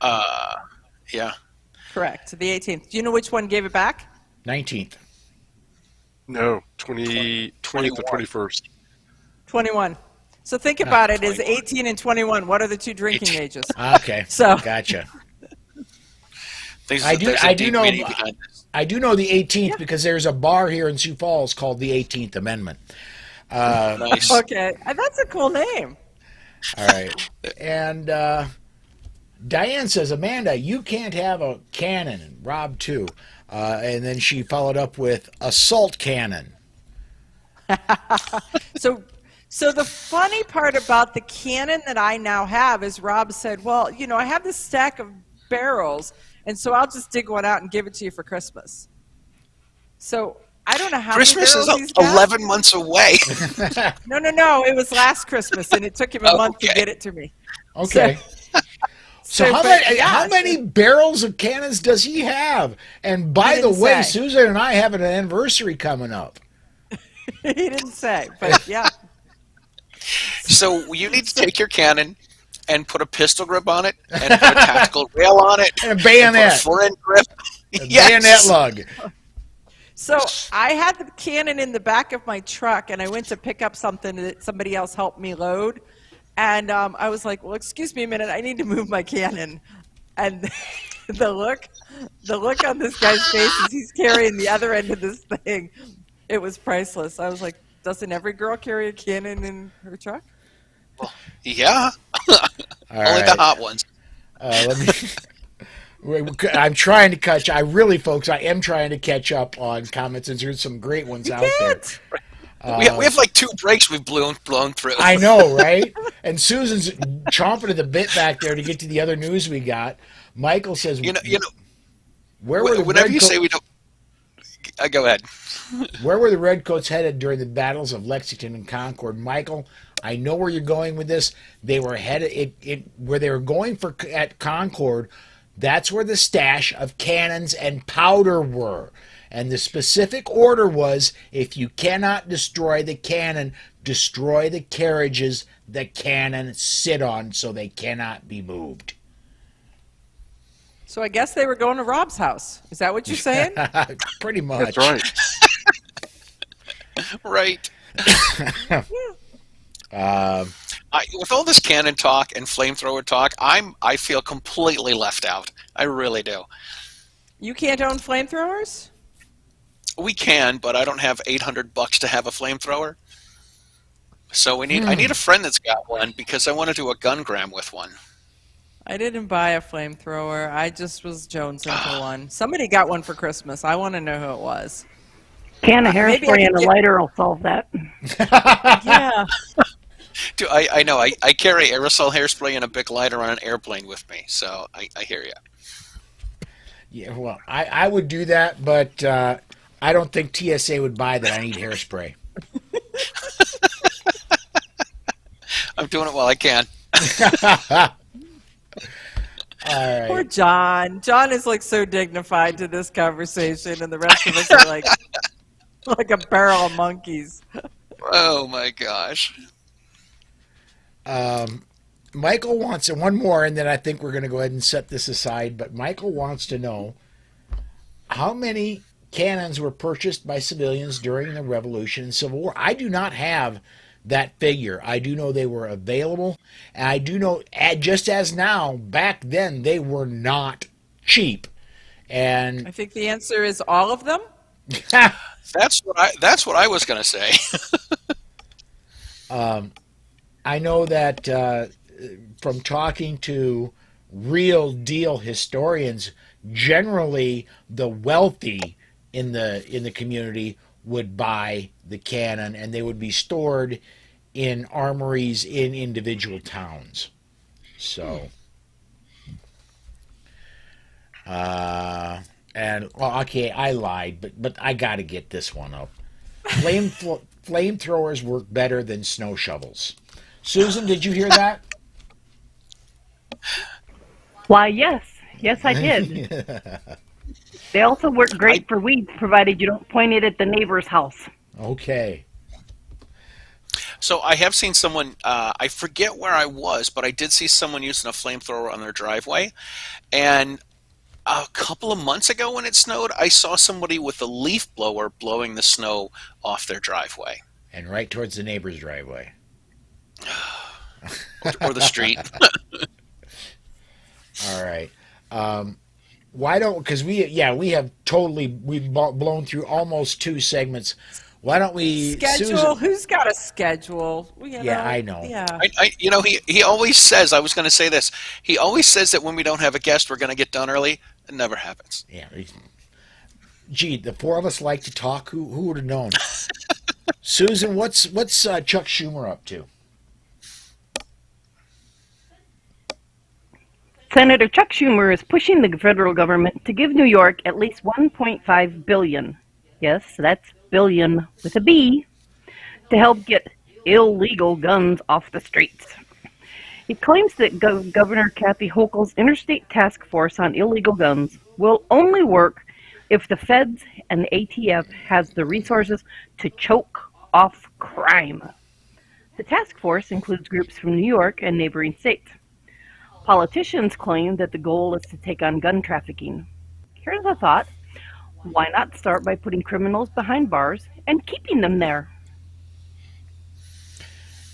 [SPEAKER 2] Yeah.
[SPEAKER 3] Correct. The 18th. Do you know which one gave it back?
[SPEAKER 1] 19th.
[SPEAKER 9] No, 20th or 21st.
[SPEAKER 3] 21. So think about it as 18 and 21. What are the 2 drinking ages?
[SPEAKER 1] Okay.
[SPEAKER 3] So
[SPEAKER 1] gotcha.
[SPEAKER 2] I
[SPEAKER 1] do know the 18th because there's a bar here in Sioux Falls called the 18th Amendment.
[SPEAKER 2] Nice.
[SPEAKER 3] Okay, that's a cool name.
[SPEAKER 1] All right, and Diane says, Amanda, you can't have a cannon, and Rob too. And then she followed up with assault cannon.
[SPEAKER 3] So the funny part about the cannon that I now have is Rob said, well, I have this stack of barrels, and so I'll just dig one out and give it to you for Christmas. So I don't know how
[SPEAKER 2] Christmas
[SPEAKER 3] many barrels
[SPEAKER 2] is 11 months away.
[SPEAKER 3] No. It was last Christmas, and it took him a month to get it to me.
[SPEAKER 1] Okay. So how many barrels of cannons does he have? And by the way, Susan and I have an anniversary coming up.
[SPEAKER 3] He didn't say, but yeah.
[SPEAKER 2] So you need to take your cannon and put a pistol grip on it, and put a tactical rail on it,
[SPEAKER 1] and a bayonet,
[SPEAKER 2] and put a foreign grip,
[SPEAKER 1] bayonet lug.
[SPEAKER 3] So I had the cannon in the back of my truck, and I went to pick up something that somebody else helped me load, and I was like, "Well, excuse me a minute, I need to move my cannon." And the look on this guy's face as he's carrying the other end of this thing, it was priceless. I was like, "Doesn't every girl carry a cannon in her truck?"
[SPEAKER 2] Well, yeah. Only the hot ones.
[SPEAKER 1] I'm trying to catch. I am trying to catch up on comments, and there's some great ones out there.
[SPEAKER 2] We have like 2 breaks we've blown through.
[SPEAKER 1] I know, right? And Susan's chomping at the bit back there to get to the other news we got. Michael says, where were the
[SPEAKER 2] whenever you say we don't, go ahead.
[SPEAKER 1] Where were the Redcoats headed during the battles of Lexington and Concord? Michael, I know where you're going with this. They were headed where they were going for at Concord. That's where the stash of cannons and powder were. And the specific order was, if you cannot destroy the cannon, destroy the carriages the cannon sit on so they cannot be moved.
[SPEAKER 3] So I guess they were going to Rob's house. Is that what you're saying?
[SPEAKER 1] Pretty much.
[SPEAKER 9] That's right.
[SPEAKER 1] Right.
[SPEAKER 2] With all this cannon talk and flamethrower talk, I feel completely left out. I really do.
[SPEAKER 3] You can't own flamethrowers?
[SPEAKER 2] We can, but I don't have $800 to have a flamethrower. So I need a friend that's got one because I want to do a gun gram with one.
[SPEAKER 3] I didn't buy a flamethrower. I just was jonesing for one. Somebody got one for Christmas. I want to know who it was.
[SPEAKER 10] Can of
[SPEAKER 3] Maybe I
[SPEAKER 10] hairspray
[SPEAKER 3] could
[SPEAKER 10] and a
[SPEAKER 3] get-
[SPEAKER 10] lighter will solve that.
[SPEAKER 3] Yeah.
[SPEAKER 2] I know. I carry aerosol hairspray and a Bic lighter on an airplane with me, so I hear you.
[SPEAKER 1] Yeah, well, I would do that, but I don't think TSA would buy that. I need hairspray.
[SPEAKER 2] I'm doing it while I can.
[SPEAKER 1] All right.
[SPEAKER 3] Poor John. John is like so dignified to this conversation, and the rest of us are like a barrel of monkeys.
[SPEAKER 2] Oh my gosh.
[SPEAKER 1] Michael wants one more, and then I think we're going to go ahead and set this aside. But Michael wants to know how many cannons were purchased by civilians during the Revolution and Civil War. I do not have that figure. I do know they were available, and I do know, just as now, back then they were not cheap. And
[SPEAKER 3] I think the answer is all of them.
[SPEAKER 2] That's what I was going to say.
[SPEAKER 1] I know that from talking to real deal historians, generally the wealthy in the community would buy the cannon, and they would be stored in armories in individual towns. So, and well, okay, I lied, but I got to get this one up. Flamethrowers work better than snow shovels. Susan, did you hear that?
[SPEAKER 10] Why, yes. Yes, I did. They also work great for weeds, provided you don't point it at the neighbor's house.
[SPEAKER 1] Okay.
[SPEAKER 2] So I have seen someone, I forget where I was, but I did see someone using a flamethrower on their driveway. And a couple of months ago when it snowed, I saw somebody with a leaf blower blowing the snow off their driveway.
[SPEAKER 1] And right towards the neighbor's driveway.
[SPEAKER 2] Or the street.
[SPEAKER 1] All right. Why don't, because we've blown through almost 2 segments. Why don't we
[SPEAKER 3] Schedule?
[SPEAKER 1] Susan,
[SPEAKER 3] Who's got a schedule?
[SPEAKER 1] Yeah, I know.
[SPEAKER 3] Yeah.
[SPEAKER 2] He always says, I was going to say this, he always says that when we don't have a guest, we're going to get done early. It never happens.
[SPEAKER 1] Yeah. Gee, the 4 of us like to talk. Who would have known? Susan, what's Chuck Schumer up to?
[SPEAKER 10] Senator Chuck Schumer is pushing the federal government to give New York at least $1.5 billion. Yes, that's billion with a B, to help get illegal guns off the streets. He claims that Governor Kathy Hochul's Interstate Task Force on Illegal Guns will only work if the feds and the ATF has the resources to choke off crime. The task force includes groups from New York and neighboring states. Politicians claim that the goal is to take on gun trafficking. Here's a thought. Why not start by putting criminals behind bars and keeping them there?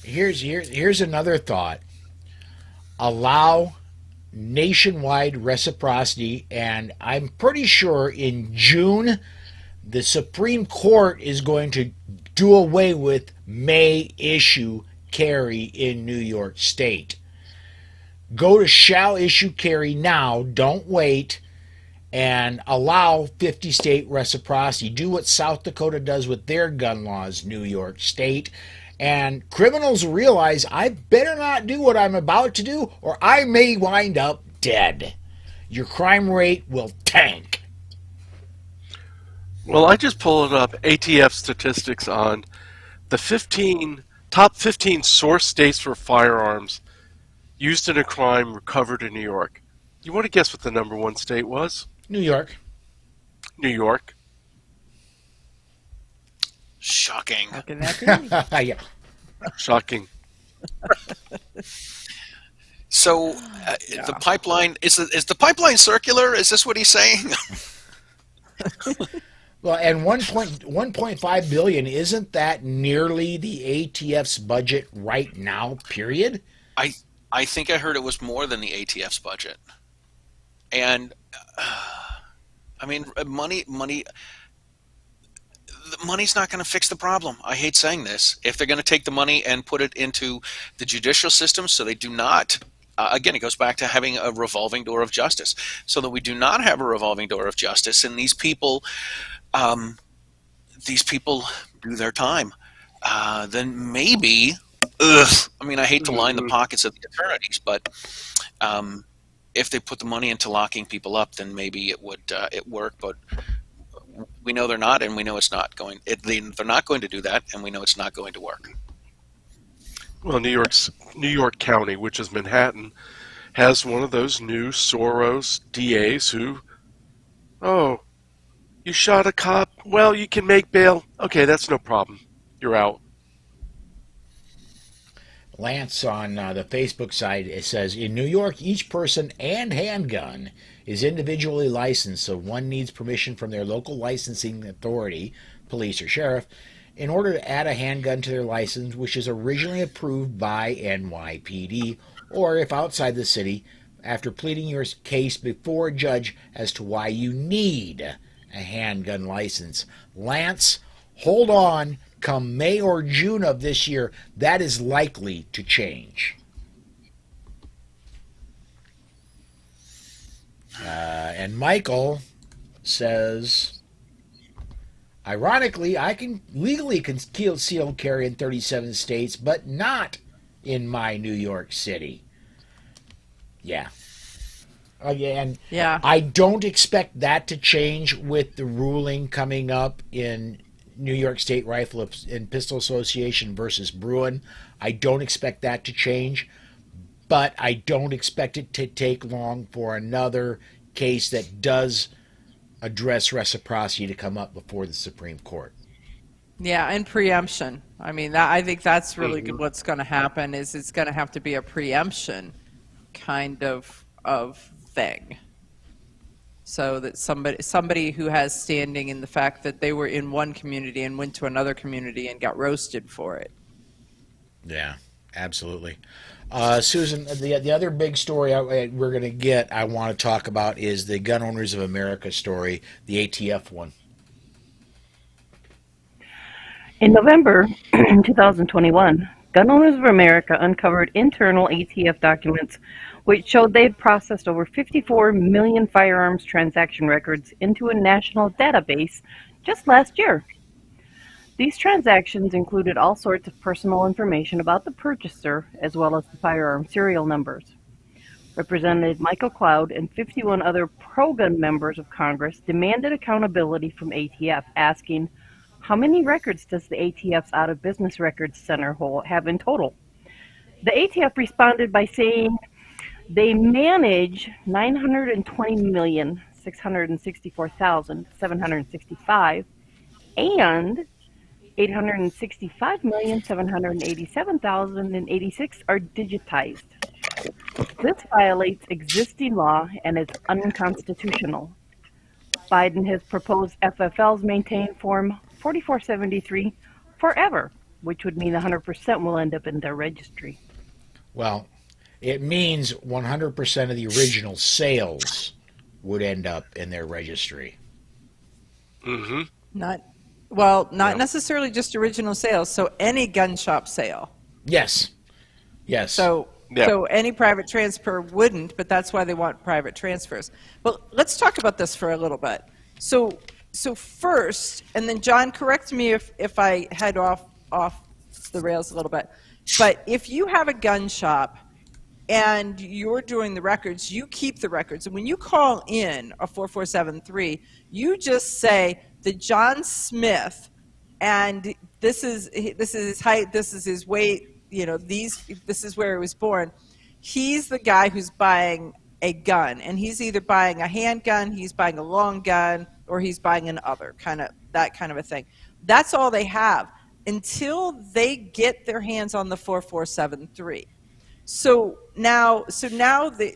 [SPEAKER 1] Here's another thought. Allow nationwide reciprocity, and I'm pretty sure in June the Supreme Court is going to do away with may issue carry in New York State. Go to shall issue carry now, don't wait, and allow 50 state reciprocity. Do what South Dakota does with their gun laws, New York State. And criminals realize, I better not do what I'm about to do, or I may wind up dead. Your crime rate will tank.
[SPEAKER 9] Well, I just pulled up ATF statistics on the top 15 source states for firearms used in a crime recovered in New York. You want to guess what the number 1 state was?
[SPEAKER 1] New York.
[SPEAKER 9] New York.
[SPEAKER 2] Shocking.
[SPEAKER 1] Yeah.
[SPEAKER 9] Shocking.
[SPEAKER 2] So the pipeline, is the pipeline circular? Is this what he's saying?
[SPEAKER 1] Well, and 1.5 billion, isn't that nearly the ATF's budget right now, period?
[SPEAKER 2] I think I heard it was more than the ATF's budget. And I mean, money's not going to fix the problem. I hate saying this. If they're going to take the money and put it into the judicial system so they do not again, it goes back to having a revolving door of justice, so that we do not have a revolving door of justice, and these people do their time. Then maybe, I mean, I hate to line the pockets of the attorneys, but if they put the money into locking people up, then maybe it would work. But we know they're not, and we know it's not going. They're not going to do that, and we know it's not going to work.
[SPEAKER 9] Well, New York County, which is Manhattan, has one of those new Soros DAs who, oh, you shot a cop? Well, you can make bail. Okay, that's no problem. You're out.
[SPEAKER 1] Lance on the Facebook side, it says, in New York, each person and handgun is individually licensed, so one needs permission from their local licensing authority, police or sheriff, in order to add a handgun to their license, which is originally approved by NYPD, or if outside the city, after pleading your case before a judge as to why you need a handgun license. Lance, hold on. Come May or June of this year, that is likely to change. And Michael says, ironically, I can legally conceal carry in 37 states, but not in my New York City. Yeah. And I don't expect that to change with the ruling coming up in New York State Rifle and Pistol Association versus Bruin. I don't expect that to change, but I don't expect it to take long for another case that does address reciprocity to come up before the Supreme Court.
[SPEAKER 3] Yeah, and preemption. I mean, I think that's really what's going to happen. Is it's going to have to be a preemption kind of thing. So that somebody who has standing in the fact that they were in one community and went to another community and got roasted for it.
[SPEAKER 1] Yeah, absolutely. Susan, the other big story we're going to get, I want to talk about, is the Gun Owners of America story, the ATF one.
[SPEAKER 10] In November 2021, Gun Owners of America uncovered internal ATF documents which showed they had processed over 54 million firearms transaction records into a national database just last year. These transactions included all sorts of personal information about the purchaser as well as the firearm serial numbers. Representative Michael Cloud and 51 other pro-gun members of Congress demanded accountability from ATF, asking, how many records does the ATF's Out of Business Records Center have in total? The ATF responded by saying they manage 920,664,765 and 865,787,086 are digitized. This violates existing law and is unconstitutional. Biden has proposed FFLs maintain Form 4473 forever, which would mean 100% will end up in their registry.
[SPEAKER 1] Well, it means 100% of the original sales would end up in their registry.
[SPEAKER 9] Mm-hmm.
[SPEAKER 3] Not necessarily just original sales. So any gun shop sale.
[SPEAKER 1] Yes.
[SPEAKER 3] So any private transfer wouldn't, but that's why they want private transfers. Well, let's talk about this for a little bit. So first, and then John, correct me if I head off the rails a little bit. But if you have a gun shop and you're doing the records, you keep the records. And when you call in a 4473, you just say that John Smith, and this is his height, this is his weight, this is where he was born. He's the guy who's buying a gun, and he's either buying a handgun, he's buying a long gun, or he's buying an other that kind of a thing. That's all they have until they get their hands on the 4473. So now the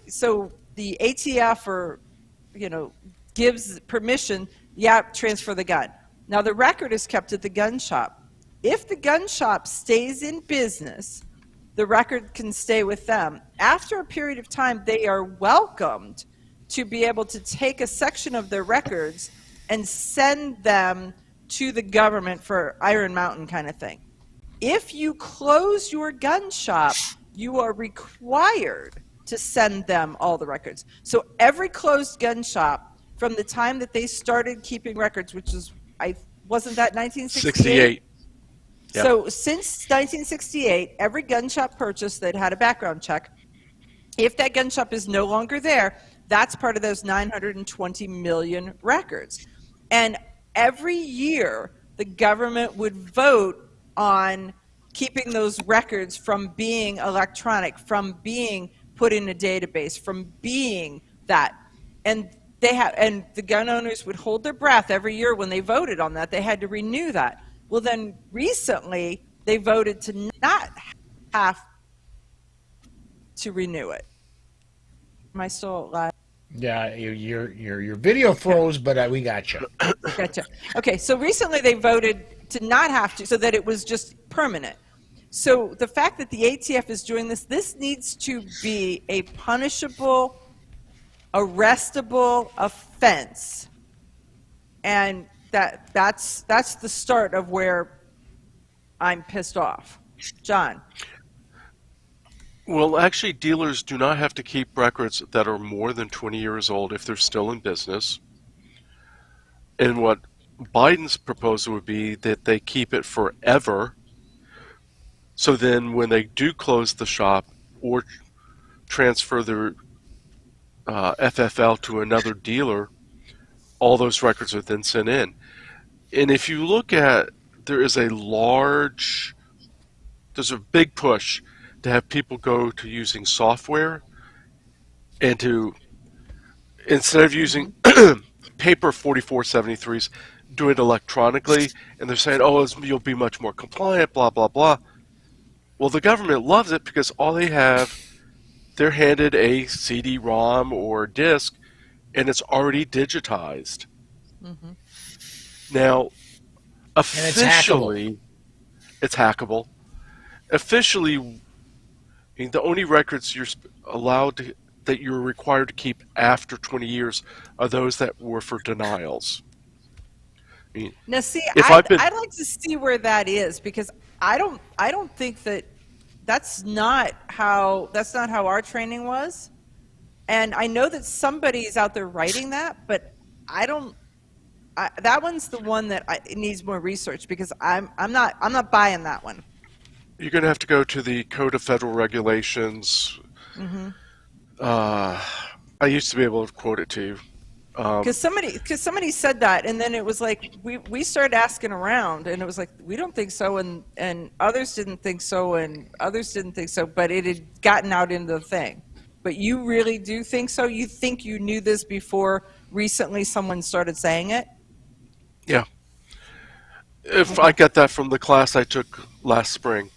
[SPEAKER 3] ATF gives permission, transfer the gun. Now the record is kept at the gun shop. If the gun shop stays in business, the record can stay with them. After a period of time, they are welcomed to be able to take a section of their records and send them to the government for Iron Mountain kind of thing. If you close your gun shop, you are required to send them all the records. So every closed gun shop, from the time that they started keeping records, which is, wasn't that 1968?
[SPEAKER 9] 68. Yep.
[SPEAKER 3] So since 1968, every gun shop purchase that had a background check, if that gun shop is no longer there, that's part of those 920 million records. And every year, the government would vote on keeping those records from being electronic, from being put in a database, from being that. And and the gun owners would hold their breath every year when they voted on that. They had to renew that. Well, then recently they voted to not have to renew it. Am I still alive?
[SPEAKER 1] Yeah, your video froze, but we got you.
[SPEAKER 3] Gotcha. Okay, so recently they voted to not have to, so that it was just permanent. So the fact that the ATF is doing this needs to be a punishable, arrestable offense, and that's the start of where I'm pissed off. John.
[SPEAKER 9] Well, actually, dealers do not have to keep records that are more than 20 years old if they're still in business. And what Biden's proposal would be that they keep it forever. So then when they do close the shop or transfer their FFL to another dealer, all those records are then sent in. And if you look at, there's a big push to have people go to using software and to, instead of using paper 4473s, do it electronically. And they're saying, oh, you'll be much more compliant, blah, blah, blah. Well, the government loves it because all they have, they're handed a CD-ROM or disc, and it's already digitized.
[SPEAKER 3] Mm-hmm.
[SPEAKER 9] Now, officially, it's hackable. Officially, I mean, the only records you're allowed to, that you're required to keep after 20 years are those that were for denials. I mean,
[SPEAKER 3] now, see,
[SPEAKER 9] I'd
[SPEAKER 3] like to see where that is, because I don't think that's not how our training was, and I know that somebody's out there writing that, but that one's the one that it needs more research, because I'm not buying that one.
[SPEAKER 9] You're going to have to go to the Code of Federal Regulations.
[SPEAKER 3] Mm-hmm.
[SPEAKER 9] I used to be able to quote it to you.
[SPEAKER 3] Because somebody said that, and then it was like we started asking around, and it was like, we don't think so, and others didn't think so, and others didn't think so, but it had gotten out into the thing. But you really do think so? You think you knew this before recently someone started saying it?
[SPEAKER 9] Yeah. If I got that from the class I took last spring.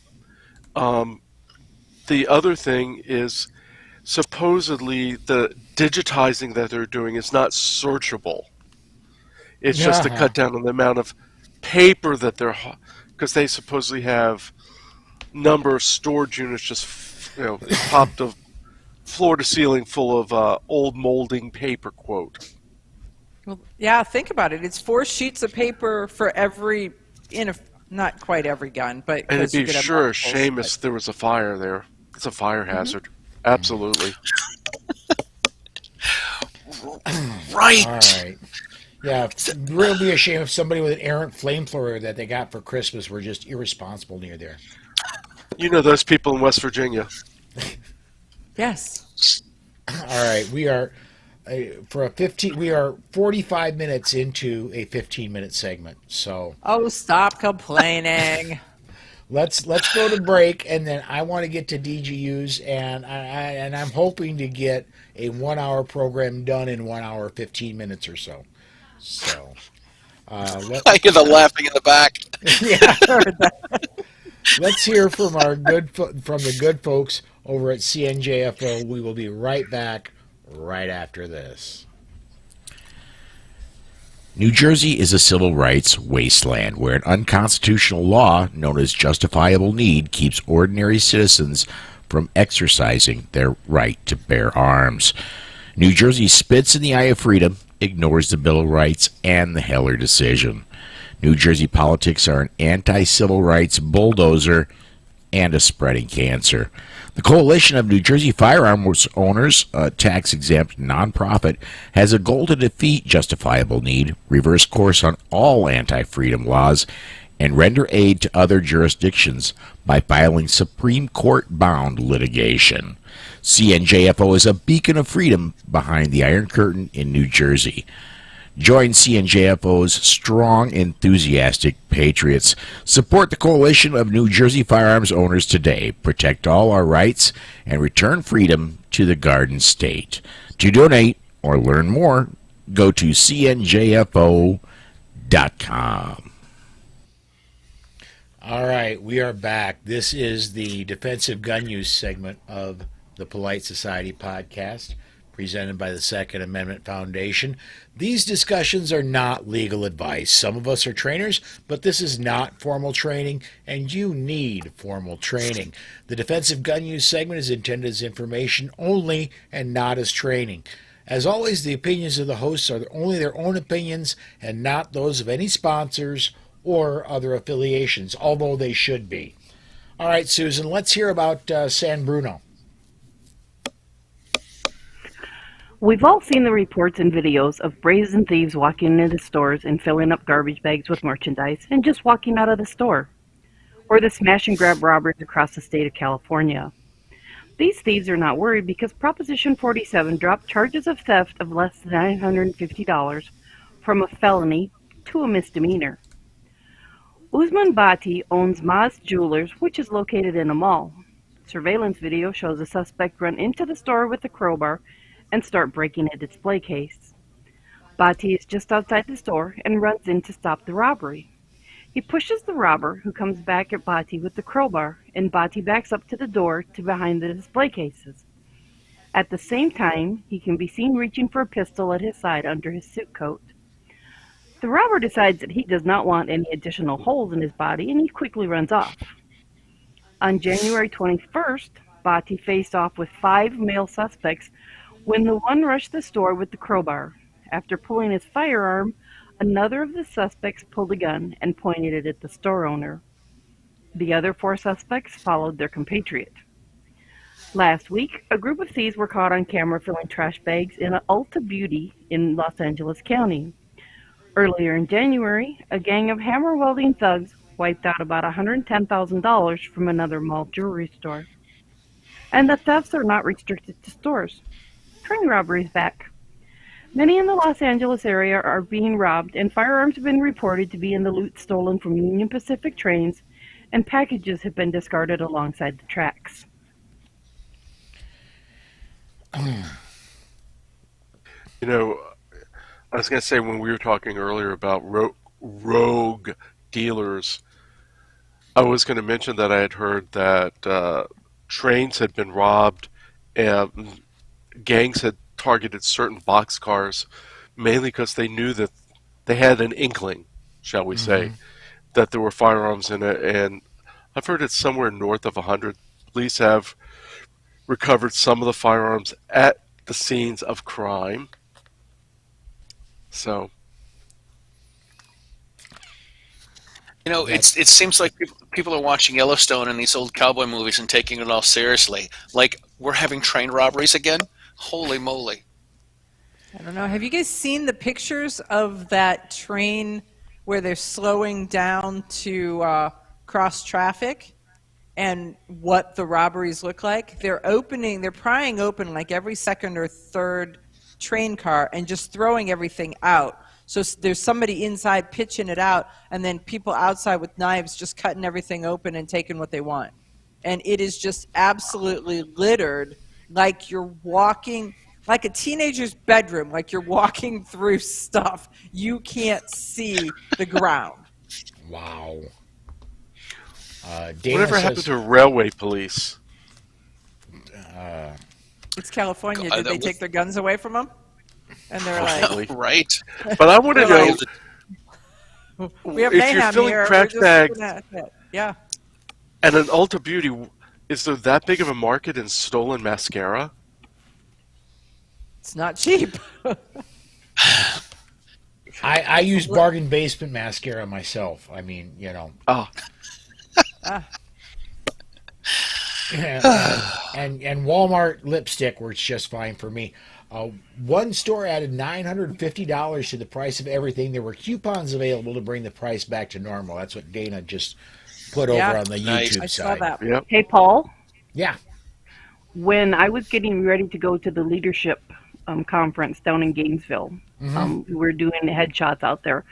[SPEAKER 9] The other thing is, supposedly the digitizing that they're doing is not searchable. It's just to cut down on the amount of paper that they're, because they supposedly have number of storage units just popped of floor to ceiling full of old molding paper, quote.
[SPEAKER 3] Well, yeah, think about it. It's 4 sheets of paper for every, not quite every gun, but
[SPEAKER 9] and it'd be sure a shame if there was a fire there. It's a fire hazard. Absolutely.
[SPEAKER 2] Right.
[SPEAKER 1] All right. Yeah, it would be a shame if somebody with an errant flamethrower that they got for Christmas were just irresponsible near there.
[SPEAKER 9] You know those people in West Virginia.
[SPEAKER 3] Yes.
[SPEAKER 1] All right, we are we are 45 minutes into a 15-minute segment. So
[SPEAKER 3] stop complaining.
[SPEAKER 1] Let's go to break, and then I want to get to DGUs, and I'm hoping to get a 1-hour program done in 1 hour 15 minutes or so. So
[SPEAKER 2] I hear the laughing in the back.
[SPEAKER 1] Yeah, I heard that. Let's hear from the good folks over at CNJFO. We will be right back right after this.
[SPEAKER 6] New Jersey is a civil rights wasteland where an unconstitutional law known as justifiable need keeps ordinary citizens from exercising their right to bear arms. New Jersey spits in the eye of freedom, ignores the Bill of Rights and the Heller decision. New Jersey politics are an anti-civil rights bulldozer, and a spreading cancer. The Coalition of New Jersey Firearms Owners, a tax-exempt nonprofit, has a goal to defeat justifiable need, reverse course on all anti-freedom laws, and render aid to other jurisdictions by filing Supreme Court-bound litigation. CNJFO is a beacon of freedom behind the Iron Curtain in New Jersey. Join CNJFO's strong, enthusiastic patriots. Support the Coalition of New Jersey Firearms Owners today. Protect all our rights and return freedom to the Garden State. To donate or learn more, go to cnjfo.com.
[SPEAKER 1] All right, we are back. This is the defensive gun use segment of the Polite Society podcast, presented by the Second Amendment Foundation. These discussions are not legal advice. Some of us are trainers, but this is not formal training, and you need formal training. The defensive gun use segment is intended as information only and not as training. As always, the opinions of the hosts are only their own opinions and not those of any sponsors or other affiliations, although they should be. All right, Susan, let's hear about San Bruno.
[SPEAKER 10] We've all seen the reports and videos of brazen thieves walking into stores and filling up garbage bags with merchandise and just walking out of the store, or the smash and grab robberies across the state of California. These thieves are not worried because Proposition 47 dropped charges of theft of less than $950 from a felony to a misdemeanor. Usman Bhatti owns Maz Jewelers, which is located in a mall. Surveillance video shows a suspect run into the store with a crowbar and start breaking a display case. Bhatti is just outside the store and runs in to stop the robbery. He pushes the robber, who comes back at Bhatti with the crowbar, and Bhatti backs up to the door to behind the display cases. At the same time, he can be seen reaching for a pistol at his side under his suit coat. The robber decides that he does not want any additional holes in his body, and he quickly runs off. On January 21st, Bhatti faced off with 5 male suspects when the one rushed the store with the crowbar. After pulling his firearm, another of the suspects pulled a gun and pointed it at the store owner. The other 4 suspects followed their compatriot. Last week, a group of thieves were caught on camera filling trash bags in an Ulta Beauty in Los Angeles County. Earlier in January, a gang of hammer welding thugs wiped out about $110,000 from another mall jewelry store. And the thefts are not restricted to stores. Train robberies back. Many in the Los Angeles area are being robbed, and firearms have been reported to be in the loot stolen from Union Pacific trains, and packages have been discarded alongside the tracks.
[SPEAKER 9] You know, I was going to say when we were talking earlier about rogue dealers, I was going to mention that I had heard that trains had been robbed and gangs had targeted certain boxcars mainly because they knew that they had an inkling, shall we say, that there were firearms in it. And I've heard it's somewhere north of 100. Police have recovered some of the firearms at the scenes of crime. So,
[SPEAKER 2] you know, it seems like people are watching Yellowstone and these old cowboy movies and taking it all seriously. Like, we're having train robberies again? Holy moly.
[SPEAKER 3] I don't know. Have you guys seen the pictures of that train where they're slowing down to cross traffic and what the robberies look like? They're prying open like every second or third train car and just throwing everything out. So there's somebody inside pitching it out, and then people outside with knives just cutting everything open and taking what they want. And it is just absolutely littered, like you're walking, like a teenager's bedroom, like you're walking through stuff. You can't see the ground.
[SPEAKER 1] Wow.
[SPEAKER 9] Whatever happened to railway police?
[SPEAKER 3] It's California. Did they take their guns away from them? And they're like,
[SPEAKER 2] right.
[SPEAKER 9] But I want to know,
[SPEAKER 3] we have
[SPEAKER 9] if
[SPEAKER 3] mayhem
[SPEAKER 9] you're filling
[SPEAKER 3] here.
[SPEAKER 9] trash bags
[SPEAKER 3] yeah.
[SPEAKER 9] and an Ulta Beauty, is there that big of a market in stolen mascara?
[SPEAKER 3] It's not cheap.
[SPEAKER 1] I use bargain basement mascara myself. I mean, you know.
[SPEAKER 9] Oh.
[SPEAKER 1] and Walmart lipstick works just fine for me. One store added $950 to the price of everything. There were coupons available to bring the price back to normal. That's what Dana just put over on the YouTube
[SPEAKER 3] I
[SPEAKER 1] side.
[SPEAKER 3] saw that.
[SPEAKER 9] Yep.
[SPEAKER 10] Hey, Paul.
[SPEAKER 1] Yeah.
[SPEAKER 10] When I was getting ready to go to the leadership conference down in Gainesville, we were doing headshots out there.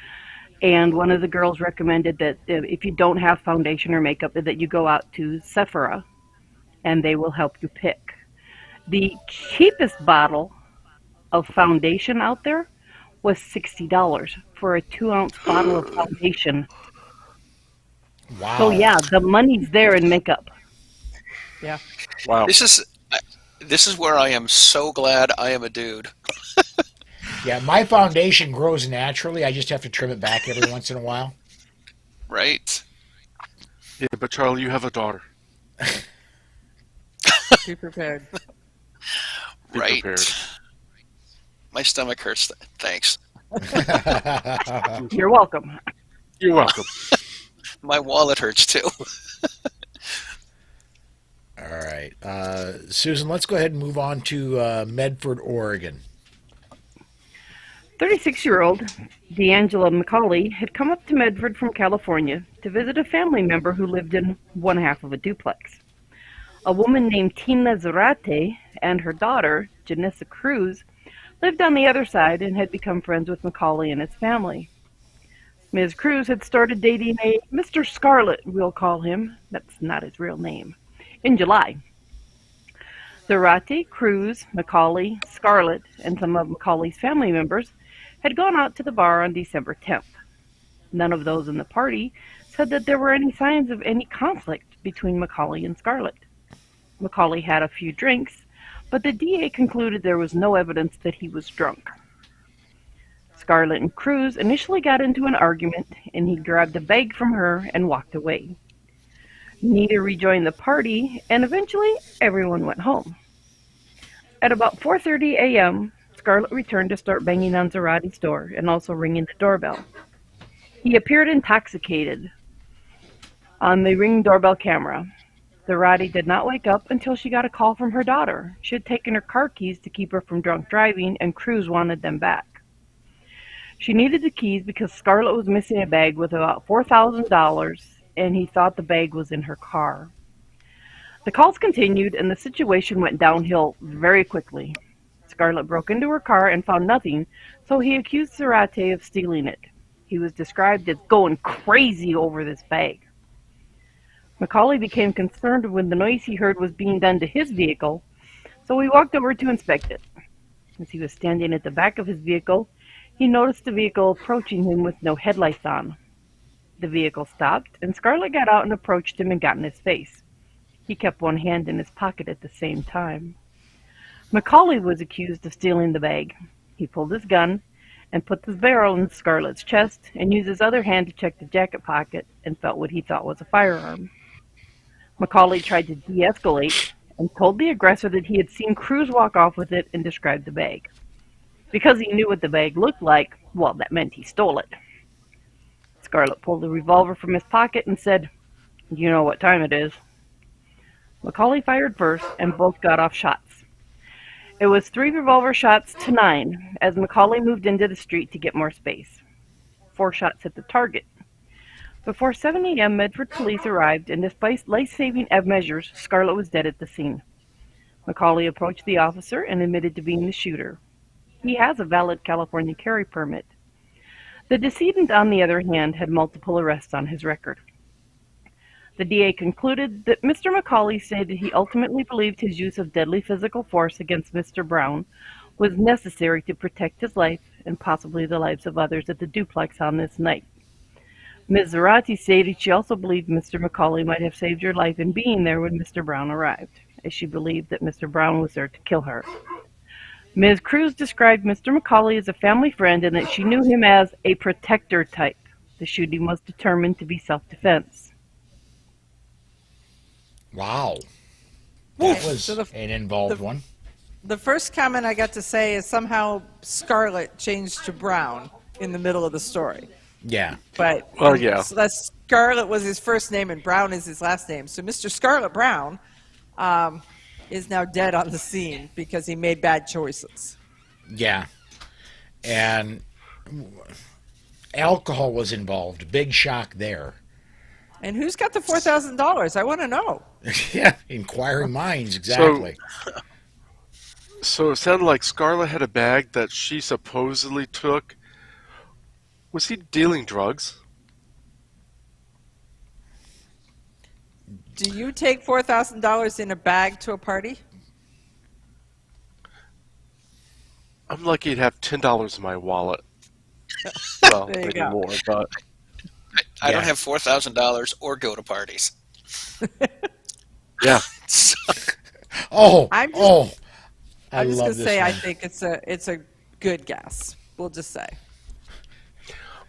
[SPEAKER 10] And one of the girls recommended that if you don't have foundation or makeup, that you go out to Sephora, and they will help you pick. The cheapest bottle of foundation out there was $60 for a 2-ounce bottle of foundation.
[SPEAKER 1] Wow.
[SPEAKER 10] So yeah, the money's there in makeup.
[SPEAKER 3] Yeah.
[SPEAKER 9] Wow.
[SPEAKER 2] This is where I am so glad I am a dude.
[SPEAKER 1] Yeah, my foundation grows naturally. I just have to trim it back every once in a while.
[SPEAKER 2] Right.
[SPEAKER 9] Yeah, but Charlie, you have a daughter.
[SPEAKER 3] Be prepared.
[SPEAKER 9] Be
[SPEAKER 2] Right.
[SPEAKER 9] prepared.
[SPEAKER 2] My stomach hurts. Thanks.
[SPEAKER 10] You're welcome.
[SPEAKER 9] You're welcome.
[SPEAKER 2] My wallet hurts too.
[SPEAKER 1] All right. Susan, let's go ahead and move on to Medford, Oregon.
[SPEAKER 10] 36-year-old D'Angela McCauley had come up to Medford from California to visit a family member who lived in one half of a duplex. A woman named Tina Zarate and her daughter, Janessa Cruz, lived on the other side and had become friends with McCauley and his family. Ms. Cruz had started dating a Mr. Scarlett, we'll call him, that's not his real name, in July. Zarate, Cruz, McCauley, Scarlett, and some of McCauley's family members had gone out to the bar on December 10th. None of those in the party said that there were any signs of any conflict between McCauley and Scarlett. McCauley had a few drinks, but the DA concluded there was no evidence that he was drunk. Scarlett and Cruz initially got into an argument, and he grabbed a bag from her and walked away. Neither rejoined the party, and eventually everyone went home. At about 4:30 a.m., Scarlett returned to start banging on Zarate's door and also ringing the doorbell. He appeared intoxicated on the Ring doorbell camera. Zarate did not wake up until she got a call from her daughter. She had taken her car keys to keep her from drunk driving, and Cruz wanted them back. She needed the keys because Scarlett was missing a bag with about $4,000, and he thought the bag was in her car. The calls continued, and the situation went downhill very quickly. Scarlett broke into her car and found nothing, so he accused Zarate of stealing it. He was described as going crazy over this bag. McCauley became concerned when the noise he heard was being done to his vehicle, so he walked over to inspect it. As he was standing at the back of his vehicle, he noticed the vehicle approaching him with no headlights on. The vehicle stopped, and Scarlett got out and approached him and got in his face. He kept one hand in his pocket at the same time. McCauley was accused of stealing the bag. He pulled his gun and put the barrel in Scarlett's chest and used his other hand to check the jacket pocket and felt what he thought was a firearm. McCauley tried to de-escalate and told the aggressor that he had seen Cruz walk off with it and described the bag. Because he knew what the bag looked like, well, that meant he stole it. Scarlett pulled a revolver from his pocket and said, "You know what time it is." McCauley fired first, and both got off shots. It was 3 revolver shots to 9 as McCauley moved into the street to get more space. 4 shots hit the target. Before 7 a.m., Medford police arrived, and despite life-saving measures, Scarlett was dead at the scene. McCauley approached the officer and admitted to being the shooter. He has a valid California carry permit. The decedent, on the other hand, had multiple arrests on his record. The DA concluded that Mr. McCauley stated he ultimately believed his use of deadly physical force against Mr. Brown was necessary to protect his life and possibly the lives of others at the duplex on this night. Ms. Zarate stated she also believed Mr. McCauley might have saved her life in being there when Mr. Brown arrived, as she believed that Mr. Brown was there to kill her. Ms. Cruz described Mr. McCauley as a family friend and that she knew him as a protector type. The shooting was determined to be self-defense.
[SPEAKER 1] Wow. That was an involved one.
[SPEAKER 3] The first comment I got to say is somehow Scarlett changed to Brown in the middle of the story.
[SPEAKER 1] Yeah.
[SPEAKER 3] But
[SPEAKER 9] Well, yeah.
[SPEAKER 3] so that's Scarlett was his first name and Brown is his last name. So Mr. Scarlett Brown is now dead on the scene because he made bad choices.
[SPEAKER 1] Yeah. And alcohol was involved. Big shock there.
[SPEAKER 3] And who's got the $4,000? I want to know.
[SPEAKER 1] Yeah, inquiring minds, exactly.
[SPEAKER 9] So it sounded like Scarlett had a bag that she supposedly took. Was he dealing drugs?
[SPEAKER 3] Do you take $4,000 in a bag to a party?
[SPEAKER 9] I'm lucky to have $10 in my wallet. Well,
[SPEAKER 3] There you
[SPEAKER 9] maybe
[SPEAKER 3] go.
[SPEAKER 9] more, but
[SPEAKER 2] I don't have $4,000 or go to parties.
[SPEAKER 9] yeah.
[SPEAKER 3] I'm just gonna say I think it's a good guess. We'll just say.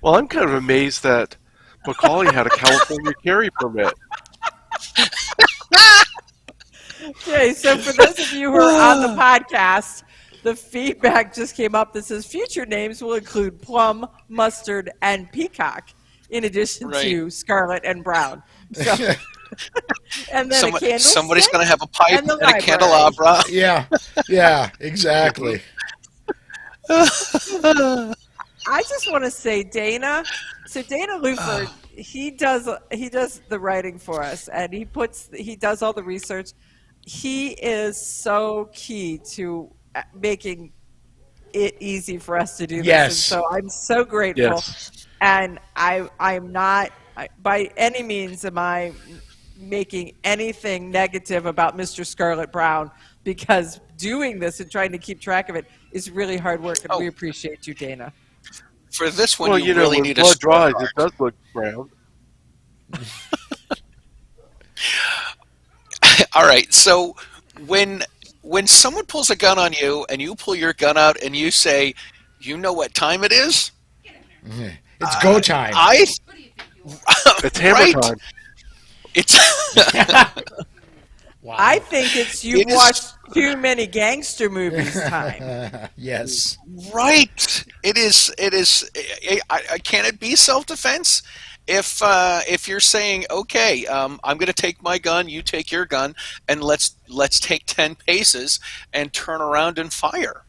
[SPEAKER 9] Well, I'm kind of amazed that Macaulay had a California carry permit.
[SPEAKER 3] Okay, so for those of you who are on the podcast, the feedback just came up that says future names will include Plum, Mustard, and Peacock, in addition to Scarlet and Brown. So, and then a candlestick.
[SPEAKER 2] Somebody's going to have a pipe
[SPEAKER 3] and
[SPEAKER 2] and
[SPEAKER 3] the
[SPEAKER 2] a
[SPEAKER 3] library.
[SPEAKER 2] candelabra.
[SPEAKER 1] Yeah, exactly.
[SPEAKER 3] I just want to say, Dana. So Dana Luford, he does the writing for us, and he does all the research. He is so key to making it easy for us to do this.
[SPEAKER 1] Yes.
[SPEAKER 3] And so I'm so grateful.
[SPEAKER 9] Yes.
[SPEAKER 3] And I'm not by any means am I making anything negative about Mr. Scarlett Brown, because doing this and trying to keep track of it is really hard work, and we appreciate you, Dana.
[SPEAKER 2] For this one,
[SPEAKER 9] Well,
[SPEAKER 2] you
[SPEAKER 9] know,
[SPEAKER 2] really
[SPEAKER 9] when
[SPEAKER 2] need
[SPEAKER 9] blood
[SPEAKER 2] a
[SPEAKER 9] dries,
[SPEAKER 2] scorecard.
[SPEAKER 9] it does look brown.
[SPEAKER 2] All right. So when someone pulls a gun on you and you pull your gun out and you say, "You know what time it is?"
[SPEAKER 1] It's go time.
[SPEAKER 9] It's hammer time.
[SPEAKER 2] It's.
[SPEAKER 1] Wow.
[SPEAKER 3] I think it's you've watched too many gangster movies time.
[SPEAKER 1] Yes.
[SPEAKER 2] Right. It is. It is. Can it be self-defense? If you're saying, okay, I'm going to take my gun, you take your gun, and let's take 10 paces and turn around and fire.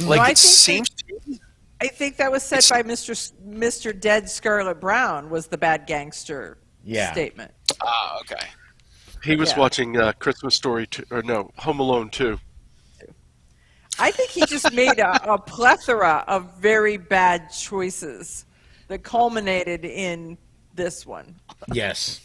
[SPEAKER 2] Like it seems.
[SPEAKER 3] I think that was said by Mr. Dead Scarlett Brown was the bad gangster statement.
[SPEAKER 2] Ah, okay.
[SPEAKER 9] He was watching Christmas Story 2, or no, Home Alone 2.
[SPEAKER 3] I think he just made a plethora of very bad choices that culminated in this one.
[SPEAKER 1] Yes.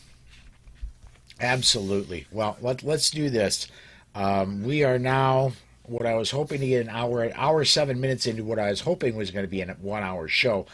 [SPEAKER 1] Absolutely. Well, let's do this. We are now what I was hoping to get an hour 7 minutes into what I was hoping was going to be a 1 hour show,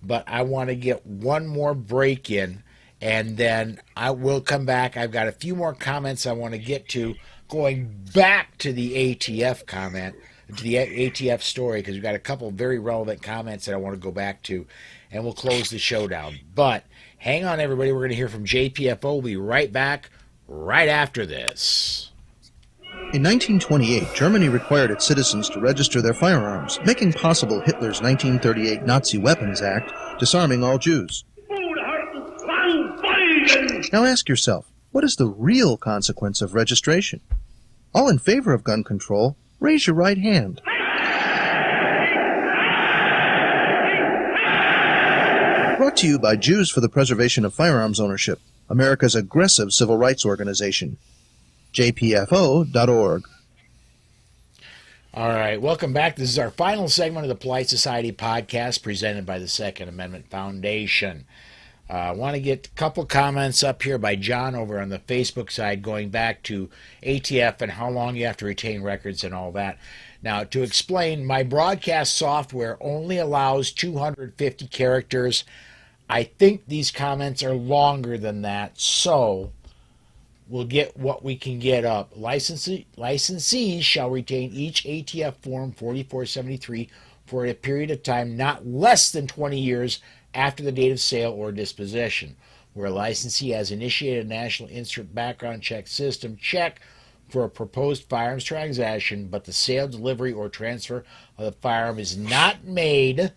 [SPEAKER 1] but I want to get one more break in, and then I will come back. I've got a few more comments I want to get to, going back to the ATF comment, to the ATF story, because we've got a couple of very relevant comments that I want to go back to, and we'll close the show down. But hang on, everybody. We're going to hear from JPFO. We'll be right back right after this.
[SPEAKER 14] In 1928, Germany required its citizens to register their firearms, making possible Hitler's 1938 Nazi Weapons Act, disarming all Jews. Now ask yourself, what is the real consequence of registration? All in favor of gun control, raise your right hand. Brought to you by Jews for the Preservation of Firearms Ownership, America's aggressive civil rights organization. JPFO.org.
[SPEAKER 1] All right, welcome back. This is our final segment of the Polite Society podcast presented by the Second Amendment Foundation. I want to get a couple comments up here by John over on the Facebook side, going back to ATF and how long you have to retain records and all that. Now, to explain, my broadcast software only allows 250 characters. I think these comments are longer than that, so we'll get what we can get up. Licensees shall retain each ATF Form 4473 for a period of time not less than 20 years after the date of sale or disposition. Where a licensee has initiated a National Instant Background Check System check for a proposed firearms transaction, but the sale, delivery, or transfer of the firearm is not made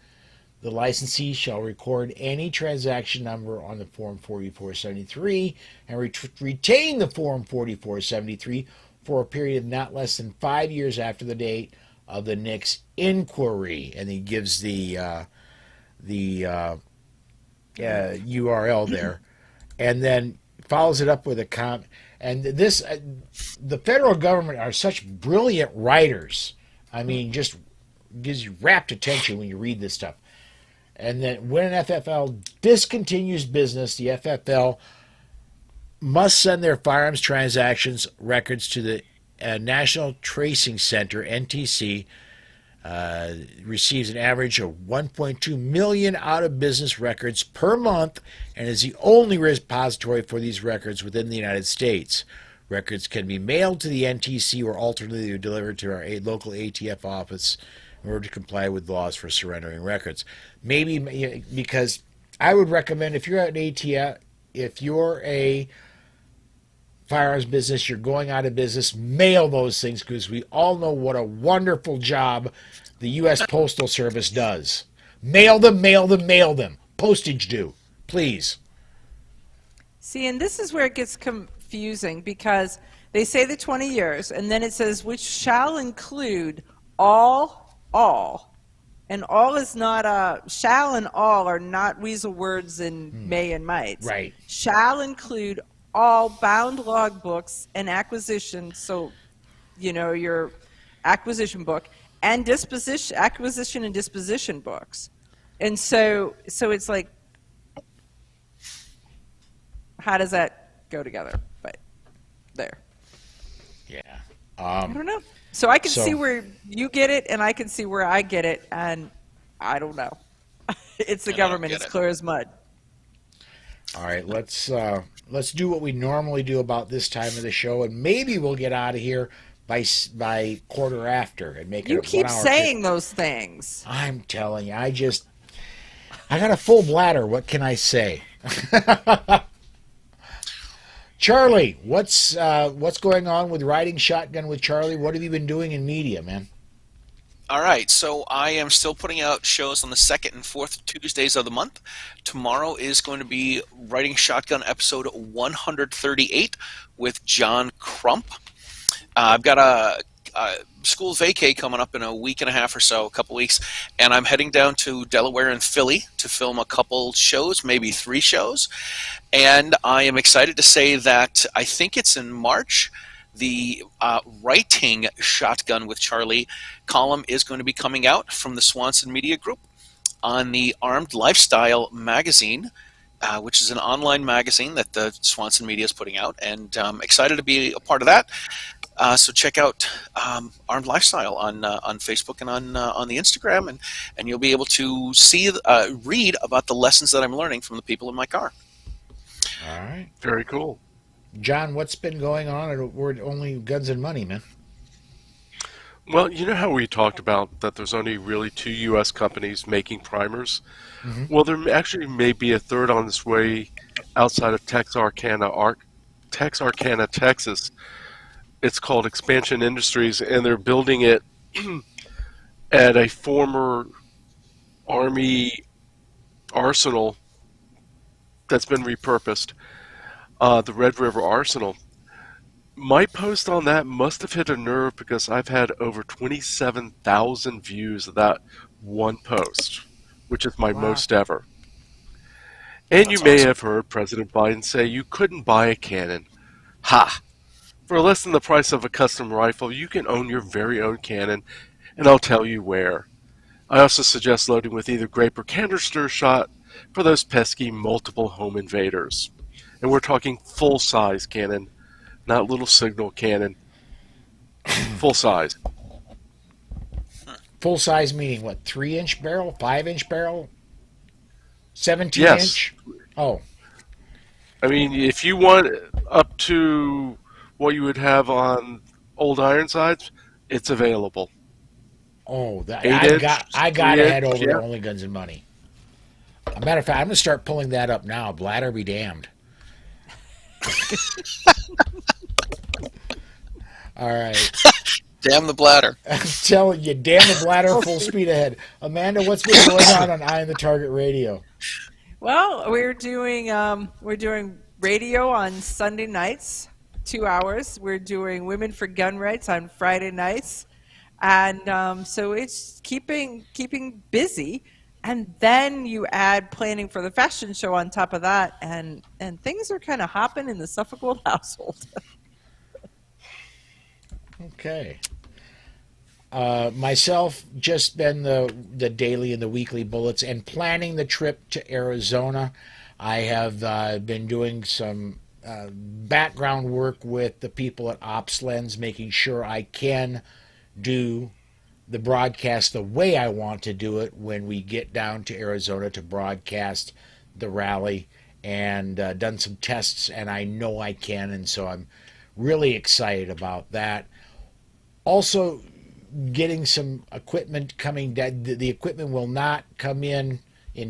[SPEAKER 1] The licensee shall record any transaction number on the Form 4473 and retain the Form 4473 for a period of not less than 5 years after the date of the next inquiry. And he gives the URL there, and then follows it up with a and this the federal government are such brilliant writers. I mean, just gives you rapt attention when you read this stuff. And then when an FFL discontinues business, the FFL must send their firearms transactions records to the National Tracing Center, NTC. Receives an average of 1.2 million out-of-business records per month and is the only repository for these records within the United States. Records can be mailed to the NTC or alternately delivered to our local ATF office in order to comply with laws for surrendering records. Maybe because I would recommend if you're at an ATF, if you're a firearms business, you're going out of business, mail those things, because we all know what a wonderful job the U.S. Postal Service does. Mail them, mail them, mail them. Postage due, please.
[SPEAKER 3] See, and this is where it gets confusing, because they say the 20 years, and then it says, which shall include all, and all is not shall and all are not weasel words in may and might.
[SPEAKER 1] Right.
[SPEAKER 3] Shall include all bound log books and acquisition, so your acquisition book and acquisition and disposition books. And so it's like, how does that go together? But there.
[SPEAKER 1] Yeah.
[SPEAKER 3] I don't know. So I can see where you get it, and I can see where I get it, and I don't know. It's the government. It's clear as mud.
[SPEAKER 1] All right, let's do what we normally do about this time of the show, and maybe we'll get out of here by quarter after and make it.
[SPEAKER 3] You
[SPEAKER 1] a
[SPEAKER 3] keep
[SPEAKER 1] 1 hour
[SPEAKER 3] saying those things.
[SPEAKER 1] I'm telling you, I got a full bladder. What can I say? Charlie, what's going on with Riding Shotgun with Charlie? What have you been doing in media, man?
[SPEAKER 2] All right, so I am still putting out shows on the second and fourth Tuesdays of the month. Tomorrow is going to be Riding Shotgun episode 138 with John Crump. I've got a school vacay coming up in a week and a half or so, a couple weeks, and I'm heading down to Delaware and Philly to film a couple shows, maybe 3 shows. And I am excited to say that I think it's in March, the Writing Shotgun with Charlie column is going to be coming out from the Swanson Media Group on the Armed Lifestyle magazine, which is an online magazine that the Swanson Media is putting out, and I'm excited to be a part of that. So check out Armed Lifestyle on Facebook and on the Instagram, and you'll be able to read about the lessons that I'm learning from the people in my car.
[SPEAKER 1] All right.
[SPEAKER 9] Very cool.
[SPEAKER 1] John, what's been going on at Only Guns and Money, man?
[SPEAKER 9] Well, you know how we talked about that there's only really 2 U.S. companies making primers? Mm-hmm. Well, there actually may be a third on its way outside of Texarkana, Texas. It's called Expansion Industries, and they're building it at a former Army arsenal that's been repurposed, the Red River Arsenal. My post on that must have hit a nerve because I've had over 27,000 views of that one post, which is my most ever. And that's you may have heard President Biden say you couldn't buy a cannon. Ha! For less than the price of a custom rifle, you can own your very own cannon, and I'll tell you where. I also suggest loading with either grape or canister shot for those pesky multiple home invaders. And we're talking full-size cannon, not little signal cannon. Full size.
[SPEAKER 1] Full size meaning what? 3-inch barrel? 5-inch barrel? 17-inch? Oh.
[SPEAKER 9] I mean, if you want up to what you would have on old Ironsides, it's available.
[SPEAKER 1] Oh, I got to head over to Only Guns and Money. As a matter of fact, I'm going to start pulling that up now. Bladder be damned. All right.
[SPEAKER 2] Damn the bladder.
[SPEAKER 1] I'm telling you, damn the bladder, full speed ahead. Amanda, what's been going on Eye on the Target Radio?
[SPEAKER 3] Well, we're doing radio on Sunday nights, 2 hours. We're doing Women for Gun Rights on Friday nights, and so it's keeping busy. And then you add planning for the fashion show on top of that, and things are kind of hopping in the Suffecool household.
[SPEAKER 1] Okay. Myself, just been the daily and the weekly bullets and planning the trip to Arizona. I have been doing some background work with the people at OpsLens, making sure I can do the broadcast the way I want to do it when we get down to Arizona to broadcast the rally, and done some tests, and I know I can, and so I'm really excited about that. Also, getting some equipment coming. The equipment will not come in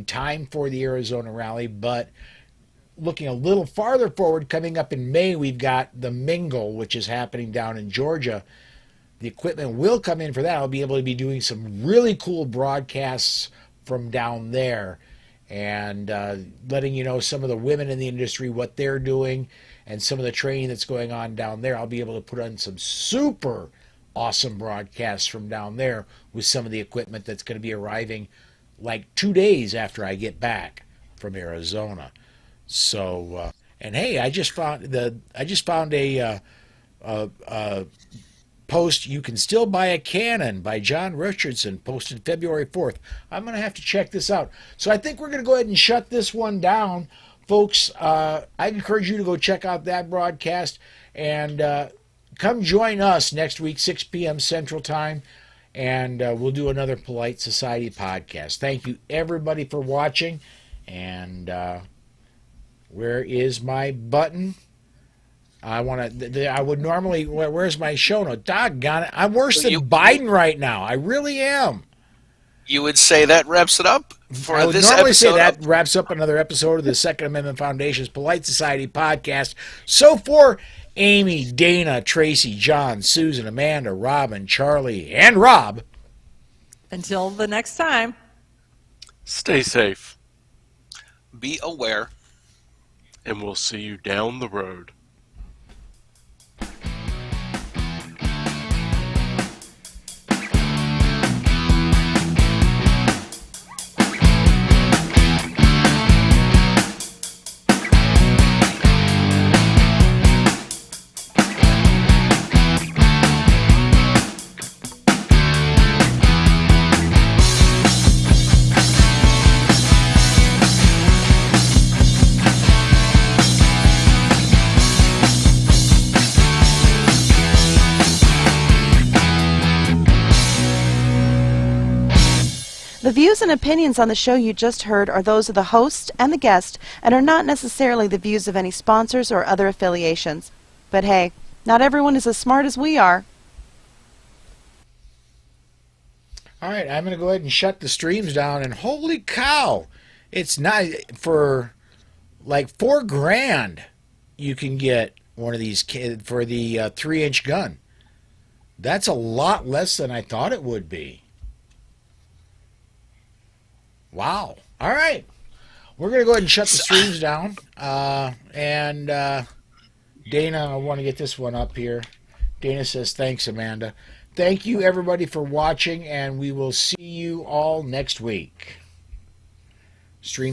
[SPEAKER 1] time for the Arizona rally, but looking a little farther forward, coming up in May, we've got the Mingle, which is happening down in Georgia. The equipment will come in for that. I'll be able to be doing some really cool broadcasts from down there, and letting you know some of the women in the industry, what they're doing, and some of the training that's going on down there. I'll be able to put on some super awesome broadcasts from down there with some of the equipment that's going to be arriving like 2 days after I get back from Arizona. So, and hey, I just found a post. You can still buy a Canon by John Richardson, posted February 4th. I'm going to have to check this out. So I think we're going to go ahead and shut this one down, folks. I encourage you to go check out that broadcast, and come join us next week, 6 p.m. Central Time, and we'll do another Polite Society podcast. Thank you, everybody, for watching. And where is my button? I would normally. Where's my show note? Doggone it! I'm worse than Biden right now. I really am.
[SPEAKER 2] You would say that wraps it up for
[SPEAKER 1] I would
[SPEAKER 2] this
[SPEAKER 1] normally
[SPEAKER 2] episode.
[SPEAKER 1] say that wraps up another episode of the Second Amendment Foundation's Polite Society podcast. So for Amy, Dana, Tracy, John, Susan, Amanda, Robin, Charlie, and Rob.
[SPEAKER 3] Until the next time.
[SPEAKER 9] Stay safe.
[SPEAKER 2] Be aware.
[SPEAKER 9] And we'll see you down the road.
[SPEAKER 15] The views and opinions on the show you just heard are those of the host and the guest and are not necessarily the views of any sponsors or other affiliations. But hey, not everyone is as smart as we are.
[SPEAKER 1] All right, I'm going to go ahead and shut the streams down, and holy cow, it's not for like $4,000 you can get one of these for the 3-inch gun. That's a lot less than I thought it would be. Wow. All right. We're going to go ahead and shut the streams down. And Dana, I want to get this one up here. Dana says, thanks, Amanda. Thank you, everybody, for watching, and we will see you all next week. Stream